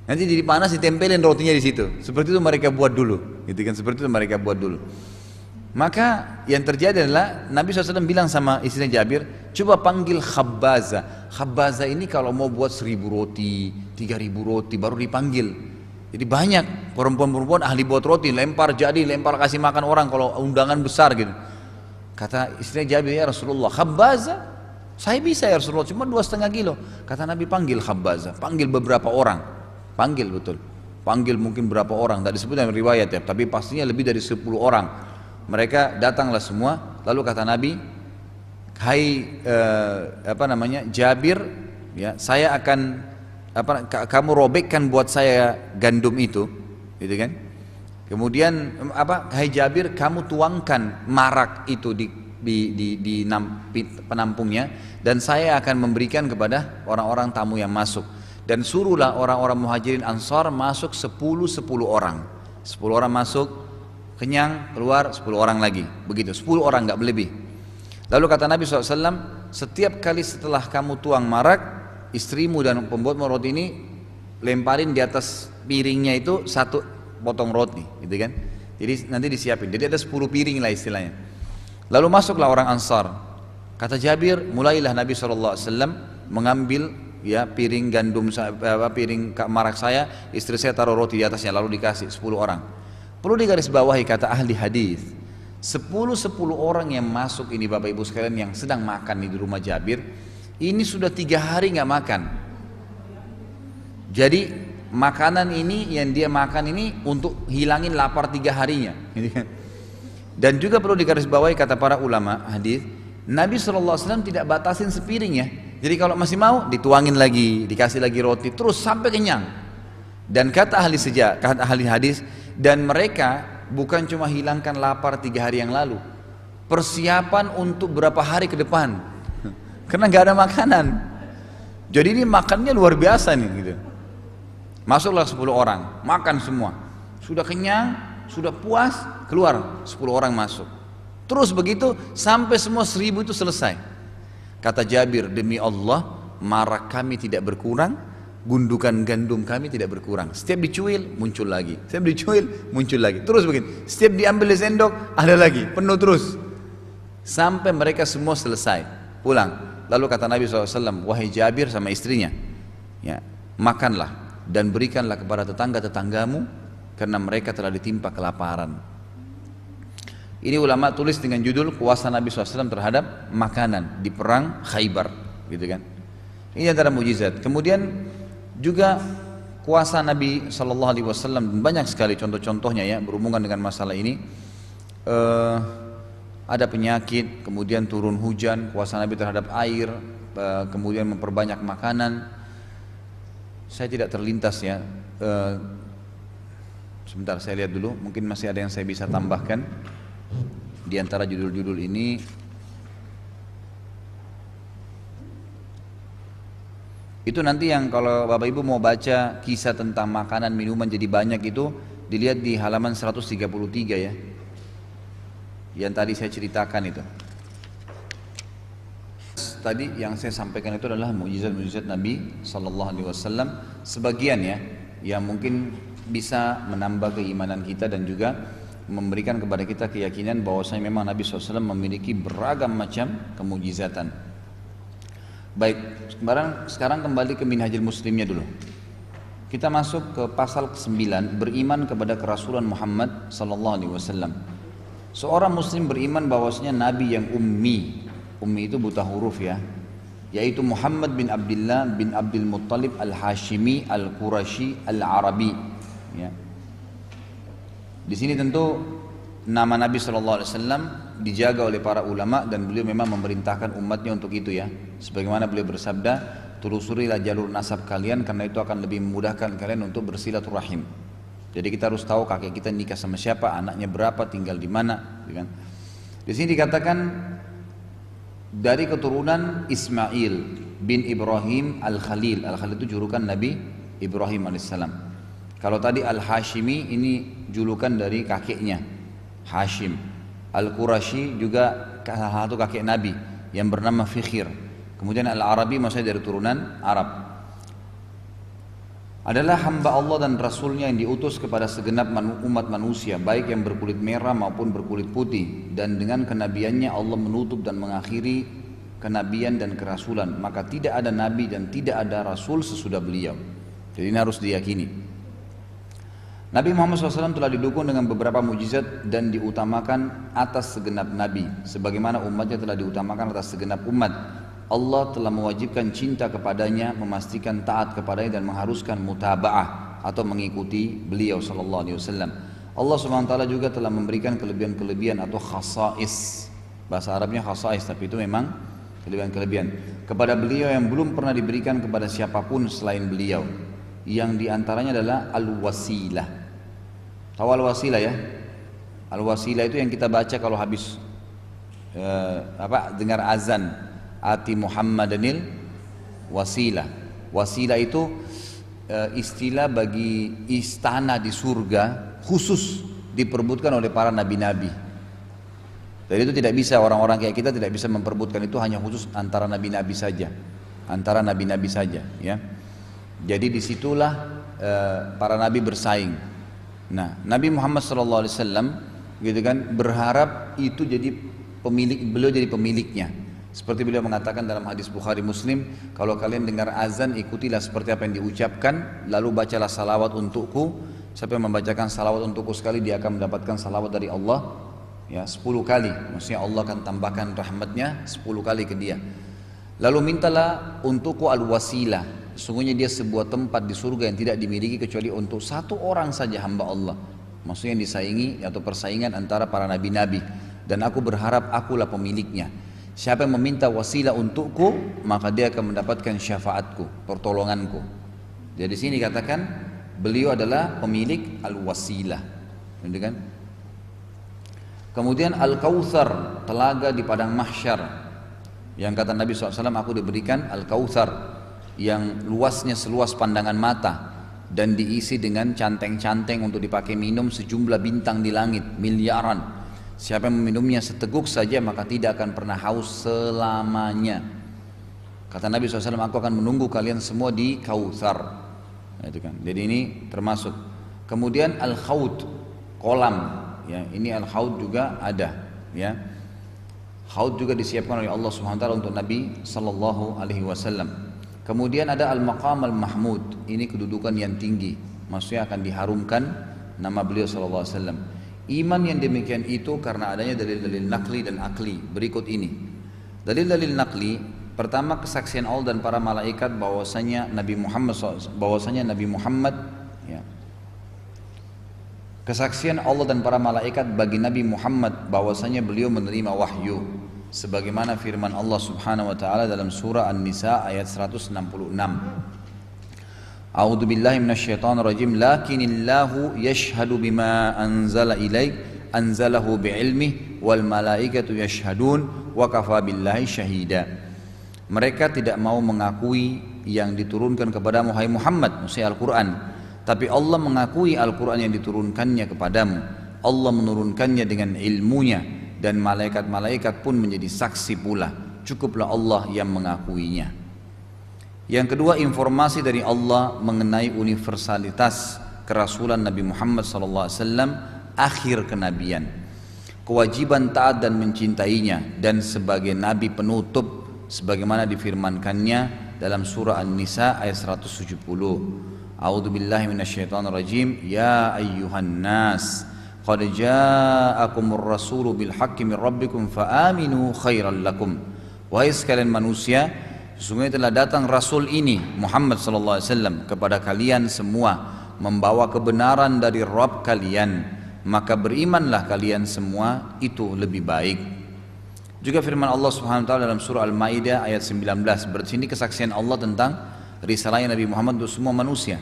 Nanti jadi panas, ditempelin rotinya di situ. Seperti itu mereka buat dulu, gitu kan. Seperti itu mereka buat dulu. Maka yang terjadi adalah Nabi SAW bilang sama istrinya Jabir, coba panggil khabbaza. Khabbaza ini kalau mau buat 1000 roti, 3000 roti baru dipanggil. Jadi banyak perempuan-perempuan ahli buat roti, lempar kasih makan orang kalau undangan besar gitu. Kata istrinya Jabir, ya Rasulullah, khabbaza? Saya bisa ya Rasulullah, cuma 2,5 kilo. Kata Nabi, panggil khabbaza, panggil beberapa orang. Panggil betul, panggil mungkin berapa orang, tidak disebut dalam riwayat ya, tapi pastinya lebih dari 10 orang. Mereka datanglah semua, lalu kata Nabi, hai Jabir, ya saya akan kamu robekkan buat saya gandum itu, gitu kan? Kemudian hai Jabir, kamu tuangkan marak itu di penampungnya, dan saya akan memberikan kepada orang-orang tamu yang masuk. Dan suruhlah orang-orang muhajirin ansar masuk 10 orang. 10 orang masuk, kenyang, keluar 10 orang lagi, begitu, 10 orang nggak lebih. Lalu kata Nabi SAW, setiap kali setelah kamu tuang marak, istrimu dan pembuat roti ini lemparin di atas piringnya itu 1 potong roti, gitu kan. Jadi nanti disiapin, jadi ada 10 piring lah istilahnya. Lalu masuklah orang Ansar. Kata Jabir, mulailah Nabi SAW mengambil ya piring gandum, piring marak saya, istri saya taruh roti di atasnya, lalu dikasih 10 orang. Perlu digarisbawahi kata ahli hadis, 10 orang yang masuk ini Bapak Ibu sekalian yang sedang makan di rumah Jabir, ini sudah 3 hari nggak makan. Jadi makanan ini yang dia makan ini untuk hilangin lapar 3 harinya. Dan juga perlu digarisbawahi kata para ulama hadis, Nabi SAW tidak batasin sepiring ya. Jadi kalau masih mau dituangin lagi, dikasih lagi roti terus sampai kenyang. Dan kata ahli hadis, dan mereka bukan cuma hilangkan lapar 3 hari yang lalu, persiapan untuk berapa hari ke depan, karena nggak ada makanan. Jadi ini makannya luar biasa nih gitu. Masuklah 10 orang, makan semua, sudah kenyang, sudah puas, keluar 10 orang masuk. Terus begitu sampai semua 1000 itu selesai. Kata Jabir, demi Allah marak kami tidak berkurang, gundukan gandum kami tidak berkurang. Setiap dicuil muncul lagi, setiap dicuil muncul lagi, terus begini. Setiap diambil di sendok ada lagi, penuh terus sampai mereka semua selesai pulang. Lalu kata Nabi SAW, wahai Jabir sama istrinya, ya, makanlah dan berikanlah kepada tetangga-tetanggamu karena mereka telah ditimpa kelaparan. Ini ulama tulis dengan judul kuasa Nabi SAW terhadap makanan di perang Khaybar, gitu kan. Ini antara mujizat. Kemudian juga kuasa Nabi SAW, banyak sekali contoh-contohnya ya berhubungan dengan masalah ini. Ada penyakit, kemudian turun hujan, kuasa Nabi terhadap air, kemudian memperbanyak makanan. Saya tidak terlintas ya. Sebentar saya lihat dulu, mungkin masih ada yang saya bisa tambahkan di antara judul-judul ini. Itu nanti yang kalau Bapak Ibu mau baca kisah tentang makanan minuman jadi banyak itu dilihat di halaman 133 ya, yang tadi saya ceritakan itu. Tadi yang saya sampaikan itu adalah mukjizat-mukjizat Nabi SAW, sebagian ya yang mungkin bisa menambah keimanan kita dan juga memberikan kepada kita keyakinan bahwasanya memang Nabi SAW memiliki beragam macam kemujizatan. Baik, sekarang kembali ke Minhajul Muslimnya dulu. Kita masuk ke pasal ke-9, beriman kepada kerasulan Muhammad SAW. Seorang muslim beriman bahwasanya Nabi yang ummi itu buta huruf ya, yaitu Muhammad bin Abdullah bin Abdul Muttalib al-Hashimi al-Qurashi al-Arabi ya. Di sini tentu nama Nabi SAW dijaga oleh para ulama dan beliau memang memerintahkan umatnya untuk itu ya. Sebagaimana beliau bersabda, telusurilah jalur nasab kalian karena itu akan lebih memudahkan kalian untuk bersilaturahim. Jadi kita harus tahu kakek kita nikah sama siapa, anaknya berapa, tinggal di mana. Di sini dikatakan dari keturunan Ismail. bin Ibrahim Al-Khalil. Al-Khalil itu julukan Nabi Ibrahim alaihissalam. Kalau tadi Al-Hashimi ini julukan dari kakeknya Hashim. Al-Qurashi juga salah satu kakek Nabi yang bernama Fikhir. Kemudian Al-Arabi maksudnya dari turunan Arab. Adalah hamba Allah dan Rasulnya yang diutus kepada segenap umat manusia, baik yang berkulit merah maupun berkulit putih. Dan dengan kenabiannya Allah menutup dan mengakhiri kenabian dan kerasulan. Maka tidak ada nabi dan tidak ada rasul sesudah beliau. Jadi ini harus diyakini. Nabi Muhammad SAW telah didukung dengan beberapa mujizat dan diutamakan atas segenap nabi. Sebagaimana umatnya telah diutamakan atas segenap umat. Allah telah mewajibkan cinta kepadanya, memastikan taat kepadanya dan mengharuskan mutaba'ah atau mengikuti beliau sallallahu alaihi wasallam. Allah Subhanahu wa taala juga telah memberikan kelebihan-kelebihan atau khasais. Bahasa Arabnya khasais, tapi itu memang kelebihan-kelebihan kepada beliau yang belum pernah diberikan kepada siapapun selain beliau. Yang diantaranya adalah al-wasilah. Tahu al-wasilah ya? Al-wasilah itu yang kita baca kalau habis dengar azan. Ati Muhammadanil wasilah. Wasilah itu istilah bagi istana di surga khusus diperebutkan oleh para nabi-nabi. Jadi itu tidak bisa, orang-orang kayak kita tidak bisa memperebutkan, itu hanya khusus antara nabi-nabi saja. Antara nabi-nabi saja, ya. Jadi disitulah para nabi bersaing. Nah, Nabi Muhammad SAW gitu kan berharap itu jadi beliau jadi pemiliknya. Seperti beliau mengatakan dalam hadis Bukhari Muslim, kalau kalian dengar azan ikutilah seperti apa yang diucapkan, lalu bacalah salawat untukku. Siapa yang membacakan salawat untukku sekali, dia akan mendapatkan salawat dari Allah ya 10 kali. Maksudnya Allah akan tambahkan rahmatnya 10 kali ke dia. Lalu mintalah untukku al-wasilah. Sesungguhnya dia sebuah tempat di surga yang tidak dimiliki kecuali untuk satu orang saja hamba Allah. Maksudnya yang disaingi atau persaingan antara para nabi-nabi. Dan aku berharap akulah pemiliknya. Siapa yang meminta wasilah untukku, maka dia akan mendapatkan syafaatku, pertolonganku. Jadi sini katakan beliau adalah pemilik al-wasilah, gitu kan? Kemudian al-kautsar, telaga di padang mahsyar. Yang kata Nabi SAW, aku diberikan al-kautsar yang luasnya seluas pandangan mata dan diisi dengan canteng-canteng untuk dipakai minum sejumlah bintang di langit, miliaran. Siapa yang meminumnya seteguk saja maka tidak akan pernah haus selamanya. Kata Nabi SAW, aku akan menunggu kalian semua di Kautsar. Itu kan. Jadi ini termasuk. Kemudian al-khawd, kolam. Ya, ini al-khawd juga ada. Ya, khawd juga disiapkan oleh Allah SWT untuk Nabi Sallallahu Alaihi Wasallam. Kemudian ada al-maqam al-mahmud. Ini kedudukan yang tinggi. Maksudnya akan diharumkan nama beliau Sallallahu Alaihi Wasallam. Iman yang demikian itu karena adanya dalil-dalil nakli dan akli. Berikut ini. Dalil-dalil nakli, pertama kesaksian Allah dan para malaikat bahwasanya Nabi Muhammad ya. Kesaksian Allah dan para malaikat bagi Nabi Muhammad bahwasanya beliau menerima wahyu. Sebagaimana firman Allah Subhanahu wa taala dalam surah An-Nisa ayat 166. A'udzu billahi minasyaitonir rajim. Lakinillahu yashhadu bima anzala ilaik anzalahu bi'ilmihi wal malaikatu yashhadun wa kafa billahi syahida. Mereka tidak mau mengakui yang diturunkan kepadamu hai Muhammad, maksudnya Al-Qur'an, tapi Allah mengakui Al-Qur'an yang diturunkannya kepadamu. Allah menurunkannya dengan ilmunya dan malaikat-malaikat pun menjadi saksi pula. Cukuplah Allah yang mengakuinya. Yang kedua, informasi dari Allah mengenai universalitas kerasulan Nabi Muhammad SAW, akhir kenabian, kewajiban taat dan mencintainya, dan sebagai Nabi penutup sebagaimana difirmankannya dalam surah An-Nisa ayat 170. A'udzu billahi minasyaitonir rajim. Ya ayyuhan nas qad ja'akumur rasulu bil haqqi min rabbikum fa aminu khairal lakum. Wahai sekalian manusia, sesungguhnya telah datang Rasul ini Muhammad SAW kepada kalian semua membawa kebenaran dari Rabb kalian, maka berimanlah kalian semua, itu lebih baik. Juga firman Allah Subhanahu wa taala dalam surah Al-Maidah ayat 19. Berarti ini kesaksian Allah tentang risalahnya Nabi Muhammad untuk semua manusia.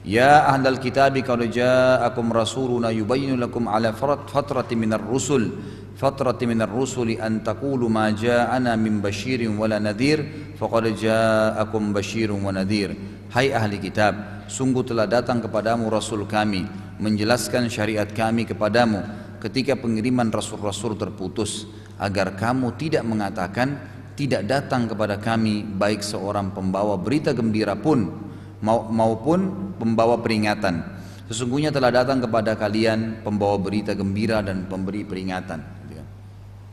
Ya ahlal kitabi qad ja'akum rasuluna yubayyinu lakum ala fatratin minar rusuli an taqulu ma ja'ana min basyirin wala nadhir faqad ja'akum basyirun wa nadhir. Hai ahli kitab, sungguh telah datang kepadamu rasul kami menjelaskan syariat kami kepadamu ketika pengiriman rasul-rasul terputus, agar kamu tidak mengatakan tidak datang kepada kami baik seorang pembawa berita gembira pun maupun pembawa peringatan. Sesungguhnya telah datang kepada kalian pembawa berita gembira dan pemberi peringatan.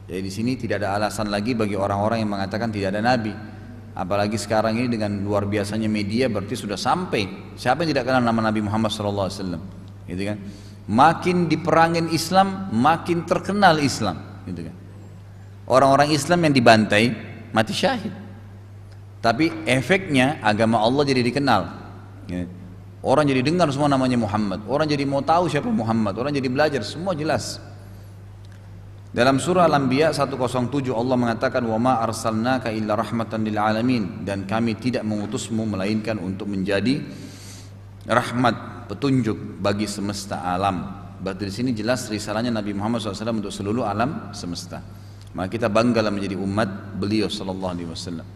Jadi di sini tidak ada alasan lagi bagi orang-orang yang mengatakan tidak ada nabi. Apalagi sekarang ini dengan luar biasanya media, berarti sudah sampai. Siapa yang tidak kenal nama Nabi Muhammad SAW? Gitu kan? Makin diperangin Islam, makin terkenal Islam. Gitu kan? Orang-orang Islam yang dibantai mati syahid. Tapi efeknya agama Allah jadi dikenal. Orang jadi dengar semua namanya Muhammad. Orang jadi mau tahu siapa Muhammad. Orang jadi belajar, semua jelas. Dalam surah Al-Anbiya 107 Allah mengatakan wa ma arsalnaka illa rahmatan lil alamin, dan kami tidak mengutusmu melainkan untuk menjadi rahmat, petunjuk bagi semesta alam. Berarti di sini jelas risalahnya Nabi Muhammad SAW untuk seluruh alam semesta. Maka kita banggalah menjadi umat beliau sallallahu alaihi wasallam.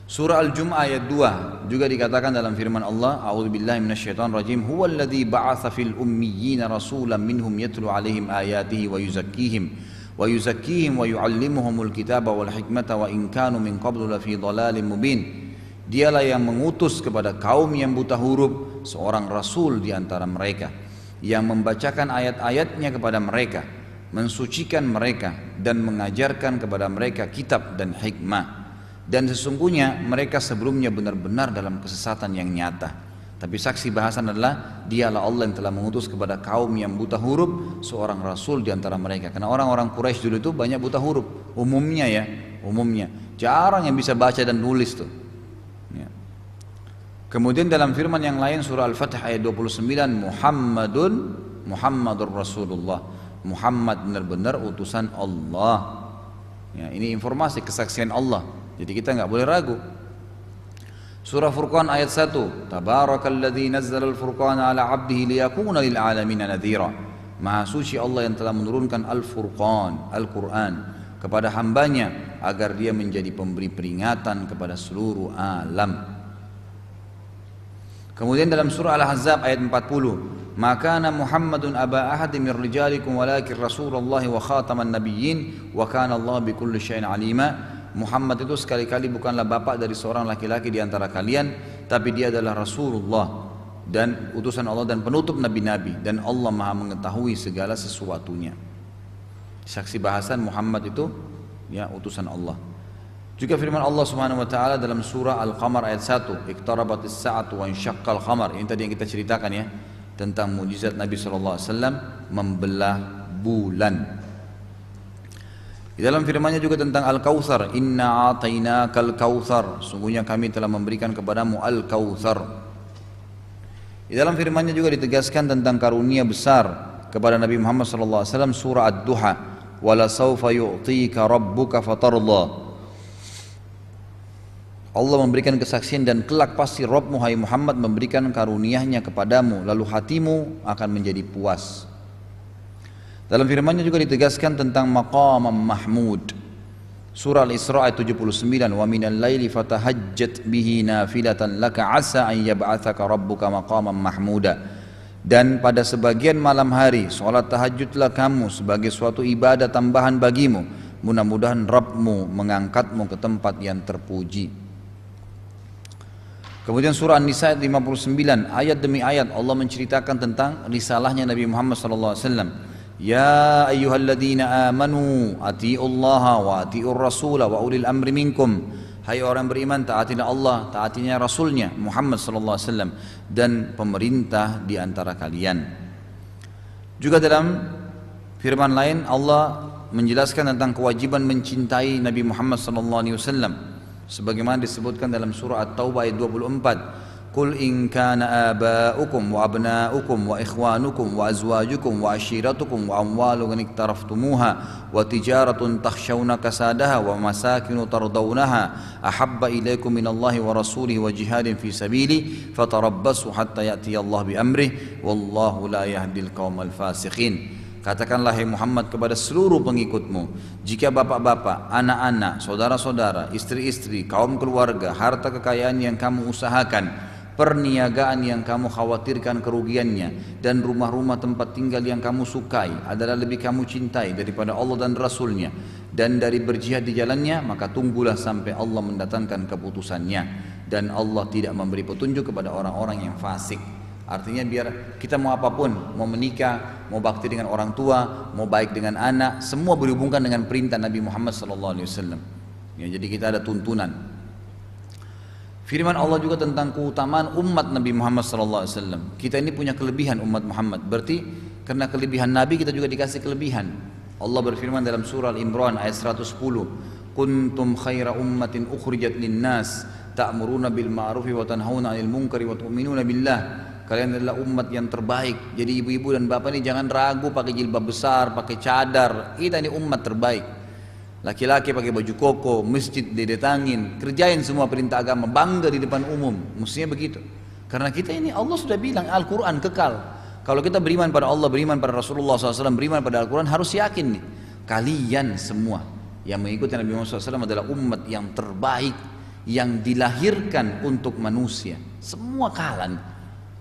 Surah Al-Jum'ah ayat 2 juga dikatakan dalam firman Allah, a'udzubillahi minasyaitonir rajim, huwallazi ba'atsa fil ummiyina rasulan minhum yatlu 'alaihim ayatihi wa yuzakkihim wa yu'allimuhumul kitaba wal hikmata wa in kanu min qablu lafi dhalalin mubin. Dialah yang mengutus kepada kaum yang buta huruf seorang rasul di antara mereka yang membacakan ayat-ayatnya kepada mereka, mensucikan mereka dan mengajarkan kepada mereka kitab dan hikmah. Dan sesungguhnya mereka sebelumnya benar-benar dalam kesesatan yang nyata. Tapi saksi bahasan adalah dialah Allah yang telah mengutus kepada kaum yang buta huruf seorang rasul di antara mereka. Karena orang-orang Quraisy dulu itu banyak buta huruf, umumnya jarang yang bisa baca dan nulis tuh. Ya. Kemudian dalam firman yang lain surah Al-Fatih ayat 29, Muhammadur Rasulullah, Muhammad benar-benar utusan Allah. Ya, ini informasi kesaksian Allah. Jadi kita nggak boleh ragu. Surah Furqan ayat 1, Tabarakalladzi nazzala al-furqana ala 'abdihi liyakuna lil 'alamin nadhira. Maha suci Allah yang telah menurunkan Al-Furqan, Al-Quran kepada hambanya agar dia menjadi pemberi peringatan kepada seluruh alam. Kemudian dalam surah Al-Ahzab ayat 40, maka Muhammadun aba ahadin min rijalikum walakin Rasulullah wa khataman nabiyyin wa kana Allah bikulli syai'in alima. Muhammad itu sekali-kali bukanlah bapak dari seorang laki-laki di antara kalian, tapi dia adalah Rasulullah dan utusan Allah dan penutup nabi-nabi, dan Allah Maha mengetahui segala sesuatunya. Saksi bahasan Muhammad itu ya utusan Allah. Juga firman Allah Subhanahu wa taala dalam surah Al-Qamar ayat 1, iqtarabatis sa'atu wa insyaqqal qamar. Ini tadi yang kita ceritakan ya, tentang mukjizat Nabi sallallahu alaihi wasallam membelah bulan. Di dalam firman-Nya juga tentang Al-Kautsar, inna a'tainakal kautsar, sungguhnya kami telah memberikan kepadamu Al-Kautsar. Di dalam firman-Nya juga ditegaskan tentang karunia besar kepada Nabi Muhammad sallallahu alaihi wasallam, surah Ad-Duha, wala sawfa yu'tika rabbuka fatarda. Allah memberikan kesaksian dan kelak pasti Rabbmu hai Muhammad memberikan karunia-Nya kepadamu, lalu hatimu akan menjadi puas. Dalam firman-Nya juga ditegaskan tentang maqam mahmud. Surah Al-Isra ayat 79, wa minal laili fatahajjat bihi nafilatan laka asa an yab'atsaka rabbuka maqaman mahmuda. Dan pada sebagian malam hari salat tahajudlah kamu sebagai suatu ibadah tambahan bagimu, mudah-mudahan Rabbmu mengangkatmu ke tempat yang terpuji. Kemudian surah An-Nisa ayat 59, ayat demi ayat Allah menceritakan tentang risalahnya Nabi Muhammad sallallahu alaihi wasallam. Ya ayyuhalladzina amanu atiiullaha wa atiiur rasula wa ulil amri minkum. Hai orang beriman, taatilah Allah, taatinya Rasulnya Muhammad sallallahu alaihi wasallam dan pemerintah di antara kalian. Juga dalam firman lain Allah menjelaskan tentang kewajiban mencintai Nabi Muhammad sallallahu alaihi wasallam sebagaimana disebutkan dalam surah At-Taubah ayat 24. Qul in kana aba'ukum wa abna'ukum wa ikhwanukum wa azwajukum wa ashiratukum wa amwalun iktaraftumuha wa tijaratun takhshawna kasadaha wa masakinu tardawnaha ahabba ilaikum minallahi wa rasulihi wa jihadin fi sabili fatarabbasu hatta ya'tiya Allah bi amrih wallahu la yahdil qaumal fasiqin. Katakanlah hai Muhammad kepada seluruh pengikutmu, jika bapak-bapak, anak-anak, saudara-saudara, istri-istri, kaum keluarga, harta kekayaan yang kamu usahakan, perniagaan yang kamu khawatirkan kerugiannya, dan rumah-rumah tempat tinggal yang kamu sukai adalah lebih kamu cintai daripada Allah dan Rasulnya, dan dari berjihad di jalannya, maka tunggulah sampai Allah mendatangkan keputusannya, dan Allah tidak memberi petunjuk kepada orang-orang yang fasik. Artinya biar kita mau apapun, mau menikah, mau bakti dengan orang tua, mau baik dengan anak, semua berhubungan dengan perintah Nabi Muhammad SAW. Ya, jadi kita ada tuntunan. Firman Allah juga tentang keutamaan umat Nabi Muhammad SAW. Kita ini punya kelebihan umat Muhammad. Berarti karena kelebihan Nabi kita juga dikasih kelebihan. Allah berfirman dalam surah Al-Imran ayat 110. Kuntum khaira ummatin ukhrijat linnas ta'muruna bil ma'rufi wa tanhauna 'anil munkari wa tu'minuna billah. Kalian adalah umat yang terbaik. Jadi ibu-ibu dan bapak ini jangan ragu pakai jilbab besar, pakai cadar. Kita ini umat terbaik. Laki-laki pakai baju koko, masjid didatangin, kerjain semua perintah agama, bangga di depan umum. Mestinya begitu. Karena kita ini Allah sudah bilang Al-Quran kekal. Kalau kita beriman pada Allah, beriman pada Rasulullah SAW, beriman pada Al-Quran, harus yakin nih. Kalian semua yang mengikuti Nabi Muhammad SAW adalah umat yang terbaik, yang dilahirkan untuk manusia. Semua kalan.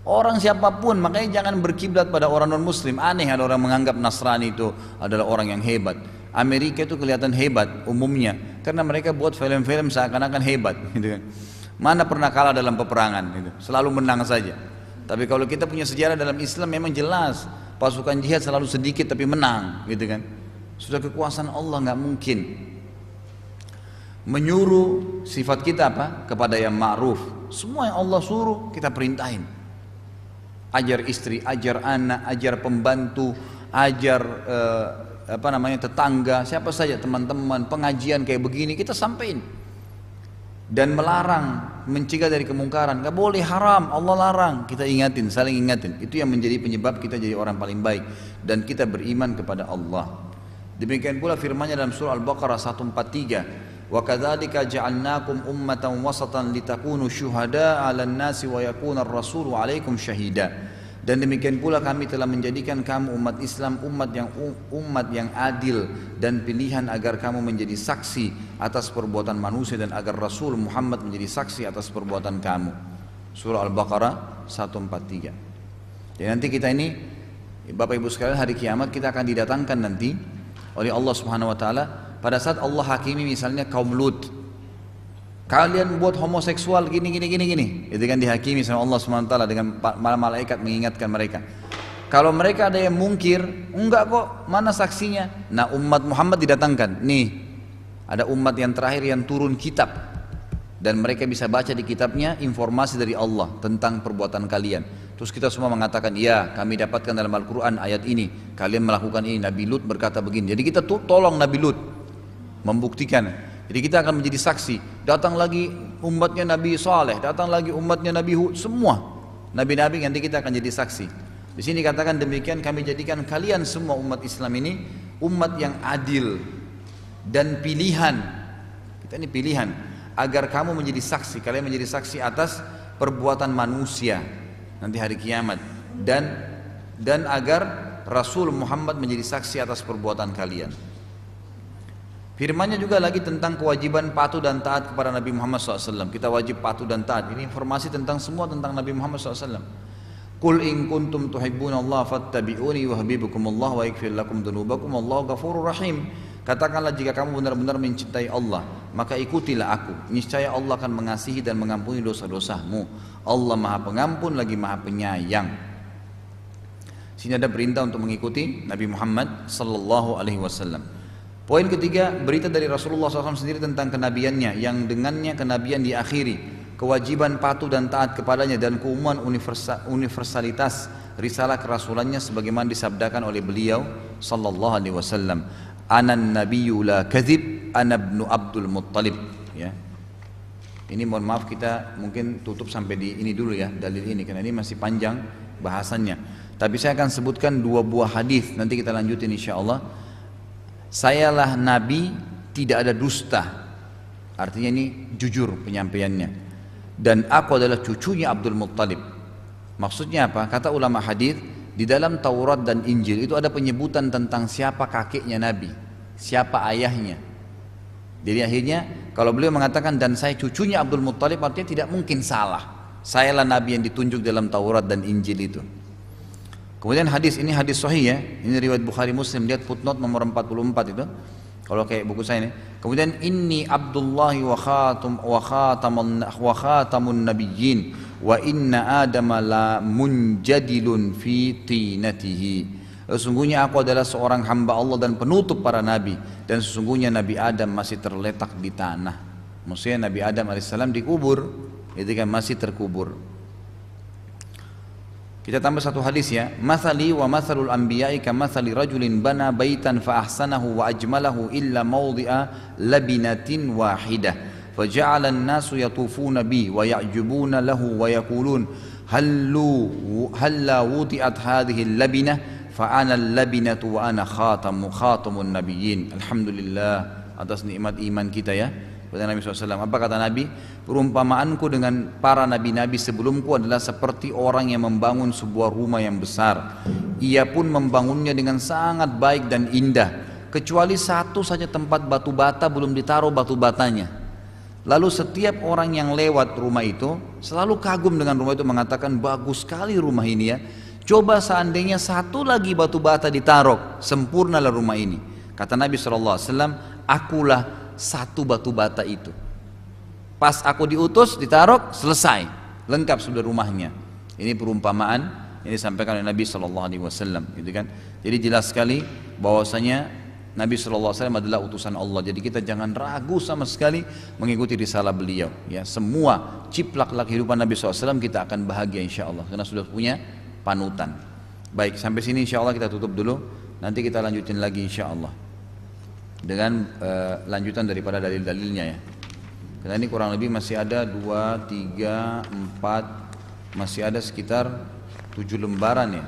Orang siapapun, makanya jangan berkiblat pada orang non-muslim. Aneh ada orang menganggap Nasrani itu adalah orang yang hebat. Amerika itu kelihatan hebat umumnya karena mereka buat film-film seakan-akan hebat gitu kan. Mana pernah kalah dalam peperangan gitu. Selalu menang saja. Tapi kalau kita punya sejarah dalam Islam memang jelas pasukan jihad selalu sedikit tapi menang gitu kan. Sudah kekuasaan Allah, nggak mungkin. Menyuruh sifat kita apa? Kepada yang ma'ruf. Semua yang Allah suruh kita perintahin. Ajar istri, ajar anak, ajar pembantu, ajar tetangga, siapa saja teman-teman, pengajian kayak begini kita sampaikan. Dan melarang, mencegah dari kemungkaran, nggak boleh haram, Allah larang, kita ingatin, saling ingatin. Itu yang menjadi penyebab kita jadi orang paling baik dan kita beriman kepada Allah. Demikian pula firman-Nya dalam surah Al-Baqarah 143. Wa kadzalika ja'alnakum ummatan wasatan litakunu syuhada'a 'alan nasi wa yakuna ar-rasulu 'alaikum syahida. Dan demikian pula kami telah menjadikan kamu umat Islam umat yang adil dan pilihan agar kamu menjadi saksi atas perbuatan manusia dan agar Rasul Muhammad menjadi saksi atas perbuatan kamu. Surah Al-Baqarah 143. Jadi nanti kita ini Bapak Ibu sekalian hari kiamat kita akan didatangkan nanti oleh Allah Subhanahu wa taala pada saat Allah hakimi misalnya kaum Lut. Kalian buat homoseksual gini. Itu kan dihakimi sama Allah Subhanahu wa taala dengan malaikat mengingatkan mereka. Kalau mereka ada yang mungkir, enggak kok, mana saksinya? Nah, umat Muhammad didatangkan. Nih, ada umat yang terakhir yang turun kitab dan mereka bisa baca di kitabnya informasi dari Allah tentang perbuatan kalian. Terus kita semua mengatakan, ya kami dapatkan dalam Al-Quran ayat ini, kalian melakukan ini, Nabi Lut berkata begini. Jadi kita tolong Nabi Lut membuktikan. Jadi kita akan menjadi saksi. Datang lagi umatnya Nabi Saleh, datang lagi umatnya Nabi Hud, semua Nabi-Nabi nanti kita akan jadi saksi. Di sini katakan demikian, kami jadikan kalian semua umat Islam ini umat yang adil dan pilihan. Kita ini pilihan agar kamu menjadi saksi, kalian menjadi saksi atas perbuatan manusia nanti hari kiamat dan agar Rasul Muhammad menjadi saksi atas perbuatan kalian. Firman-Nya juga lagi tentang kewajiban patuh dan taat kepada Nabi Muhammad SAW. Kita wajib patuh dan taat. Ini informasi tentang semua tentang Nabi Muhammad SAW. Qul in kuntum tuhibbunallaha fattabi'uni yuhibbukumullah wa yaghfir lakum dzunubakum wallahu ghafurur rahim. Katakanlah jika kamu benar-benar mencintai Allah, maka ikutilah aku. Niscaya Allah akan mengasihi dan mengampuni dosa-dosamu. Allah Maha Pengampun lagi Maha Penyayang. Sini ada perintah untuk mengikuti Nabi Muhammad sallallahu alaihi wasallam. Poin ketiga, berita dari Rasulullah SAW sendiri tentang kenabiannya yang dengannya kenabian diakhiri, kewajiban patuh dan taat kepadanya dan keumuman universalitas risalah kerasulannya sebagaimana disabdakan oleh beliau sallallahu alaihi wasallam. Anan nabiyyu la kadzib ana ibnu Abdul Muttalib, ya. Ini mohon maaf kita mungkin tutup sampai di ini dulu ya, dalil ini, karena ini masih panjang bahasannya. Tapi saya akan sebutkan 2 buah hadis, nanti kita lanjutin insya Allah. Sayalah Nabi, tidak ada dusta. Artinya ini jujur penyampaiannya. Dan aku adalah cucunya Abdul Muttalib. Maksudnya apa? Kata ulama hadis, di dalam Taurat dan Injil itu ada penyebutan tentang siapa kakeknya Nabi, siapa ayahnya. Jadi akhirnya kalau beliau mengatakan dan saya cucunya Abdul Muttalib, artinya tidak mungkin salah. Sayalah Nabi yang ditunjuk dalam Taurat dan Injil itu. Kemudian hadis ini hadis sahih ya. Ini riwayat Bukhari Muslim, lihat footnote nomor 44 itu. Kalau kayak buku saya ini. Kemudian inni Abdullahi wa khatamun nabiyyin wa inna Adama la munjadilun fi tinatihi. Sesungguhnya aku adalah seorang hamba Allah dan penutup para nabi, dan sesungguhnya Nabi Adam masih terletak di tanah. Maksudnya Nabi Adam alaihissalam dikubur, itu kan masih terkubur. Kita tambah satu hadis ya. Mathali wa mathalul anbiya'i kamathali rajulin bana baitan fa ahsanahu wa ajmalahu illa mawdi'a labinatin wahidah. Faja'ala an-nasu yatufuna bi wa ya'jubuna lahu wa yaqulun halla wudi'at hadhihi al-labinah fa ana al-labinatu wa ana khatamun nabiyyin. Alhamdulillah atas nikmat iman kita ya. Kata Nabi SAW, apa kata Nabi? Perumpamaanku dengan para nabi-nabi sebelumku adalah seperti orang yang membangun sebuah rumah yang besar. Ia pun membangunnya dengan sangat baik dan indah, kecuali satu saja tempat batu bata belum ditaruh batu batanya. Lalu setiap orang yang lewat rumah itu selalu kagum dengan rumah itu, mengatakan bagus sekali rumah ini ya. Coba seandainya satu lagi batu bata ditaruh, sempurnalah rumah ini. Kata Nabi SAW, akulah satu batu bata itu. Pas aku diutus, ditaruh, selesai, lengkap sudah rumahnya. Ini perumpamaan ini disampaikan oleh Nabi SAW, gitu kan? Jadi jelas sekali bahwasanya Nabi SAW adalah utusan Allah. Jadi kita jangan ragu sama sekali mengikuti risalah beliau. Ya, semua ciplak-ciplak kehidupan Nabi SAW kita akan bahagia insya Allah, karena sudah punya panutan. Baik, sampai sini insya Allah kita tutup dulu. Nanti kita lanjutin lagi insya Allah dengan lanjutan daripada dalil-dalilnya ya. Karena ini kurang lebih masih ada 2, 3, 4, masih ada sekitar 7 lembaran ya.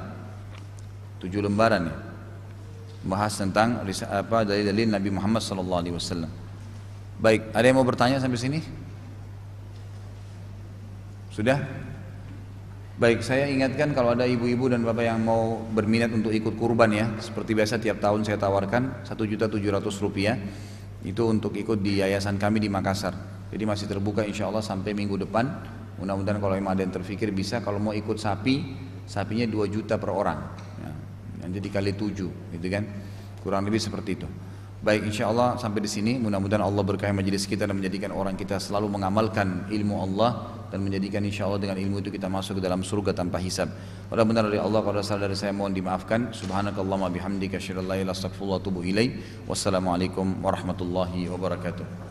7 lembaran ya. Bahas tentang dalil-dalil Nabi Muhammad SAW. Baik, ada yang mau bertanya sampai sini? Sudah? Baik, saya ingatkan kalau ada ibu-ibu dan bapak yang mau berminat untuk ikut kurban ya, seperti biasa tiap tahun saya tawarkan Rp1.700.000 itu untuk ikut di yayasan kami di Makassar. Jadi masih terbuka insya Allah sampai minggu depan. Mudah-mudahan kalau memang ada yang terfikir bisa, kalau mau ikut sapinya 2 juta per orang ya, nanti dikali 7 gitu kan, kurang lebih seperti itu. Baik, insya Allah sampai di sini. Mudah-mudahan Allah berkahi majelis kita dan menjadikan orang kita selalu mengamalkan ilmu Allah, dan menjadikan insya Allah dengan ilmu itu kita masuk ke dalam surga tanpa hisab. Kalau benar dari Allah, kalau salah dari saya mohon dimaafkan. Subhanakallahumma bihamdika asyhadu an la ilaha illa anta astaghfiruka wa atubu ilaik. Wassalamualaikum warahmatullahi wabarakatuh.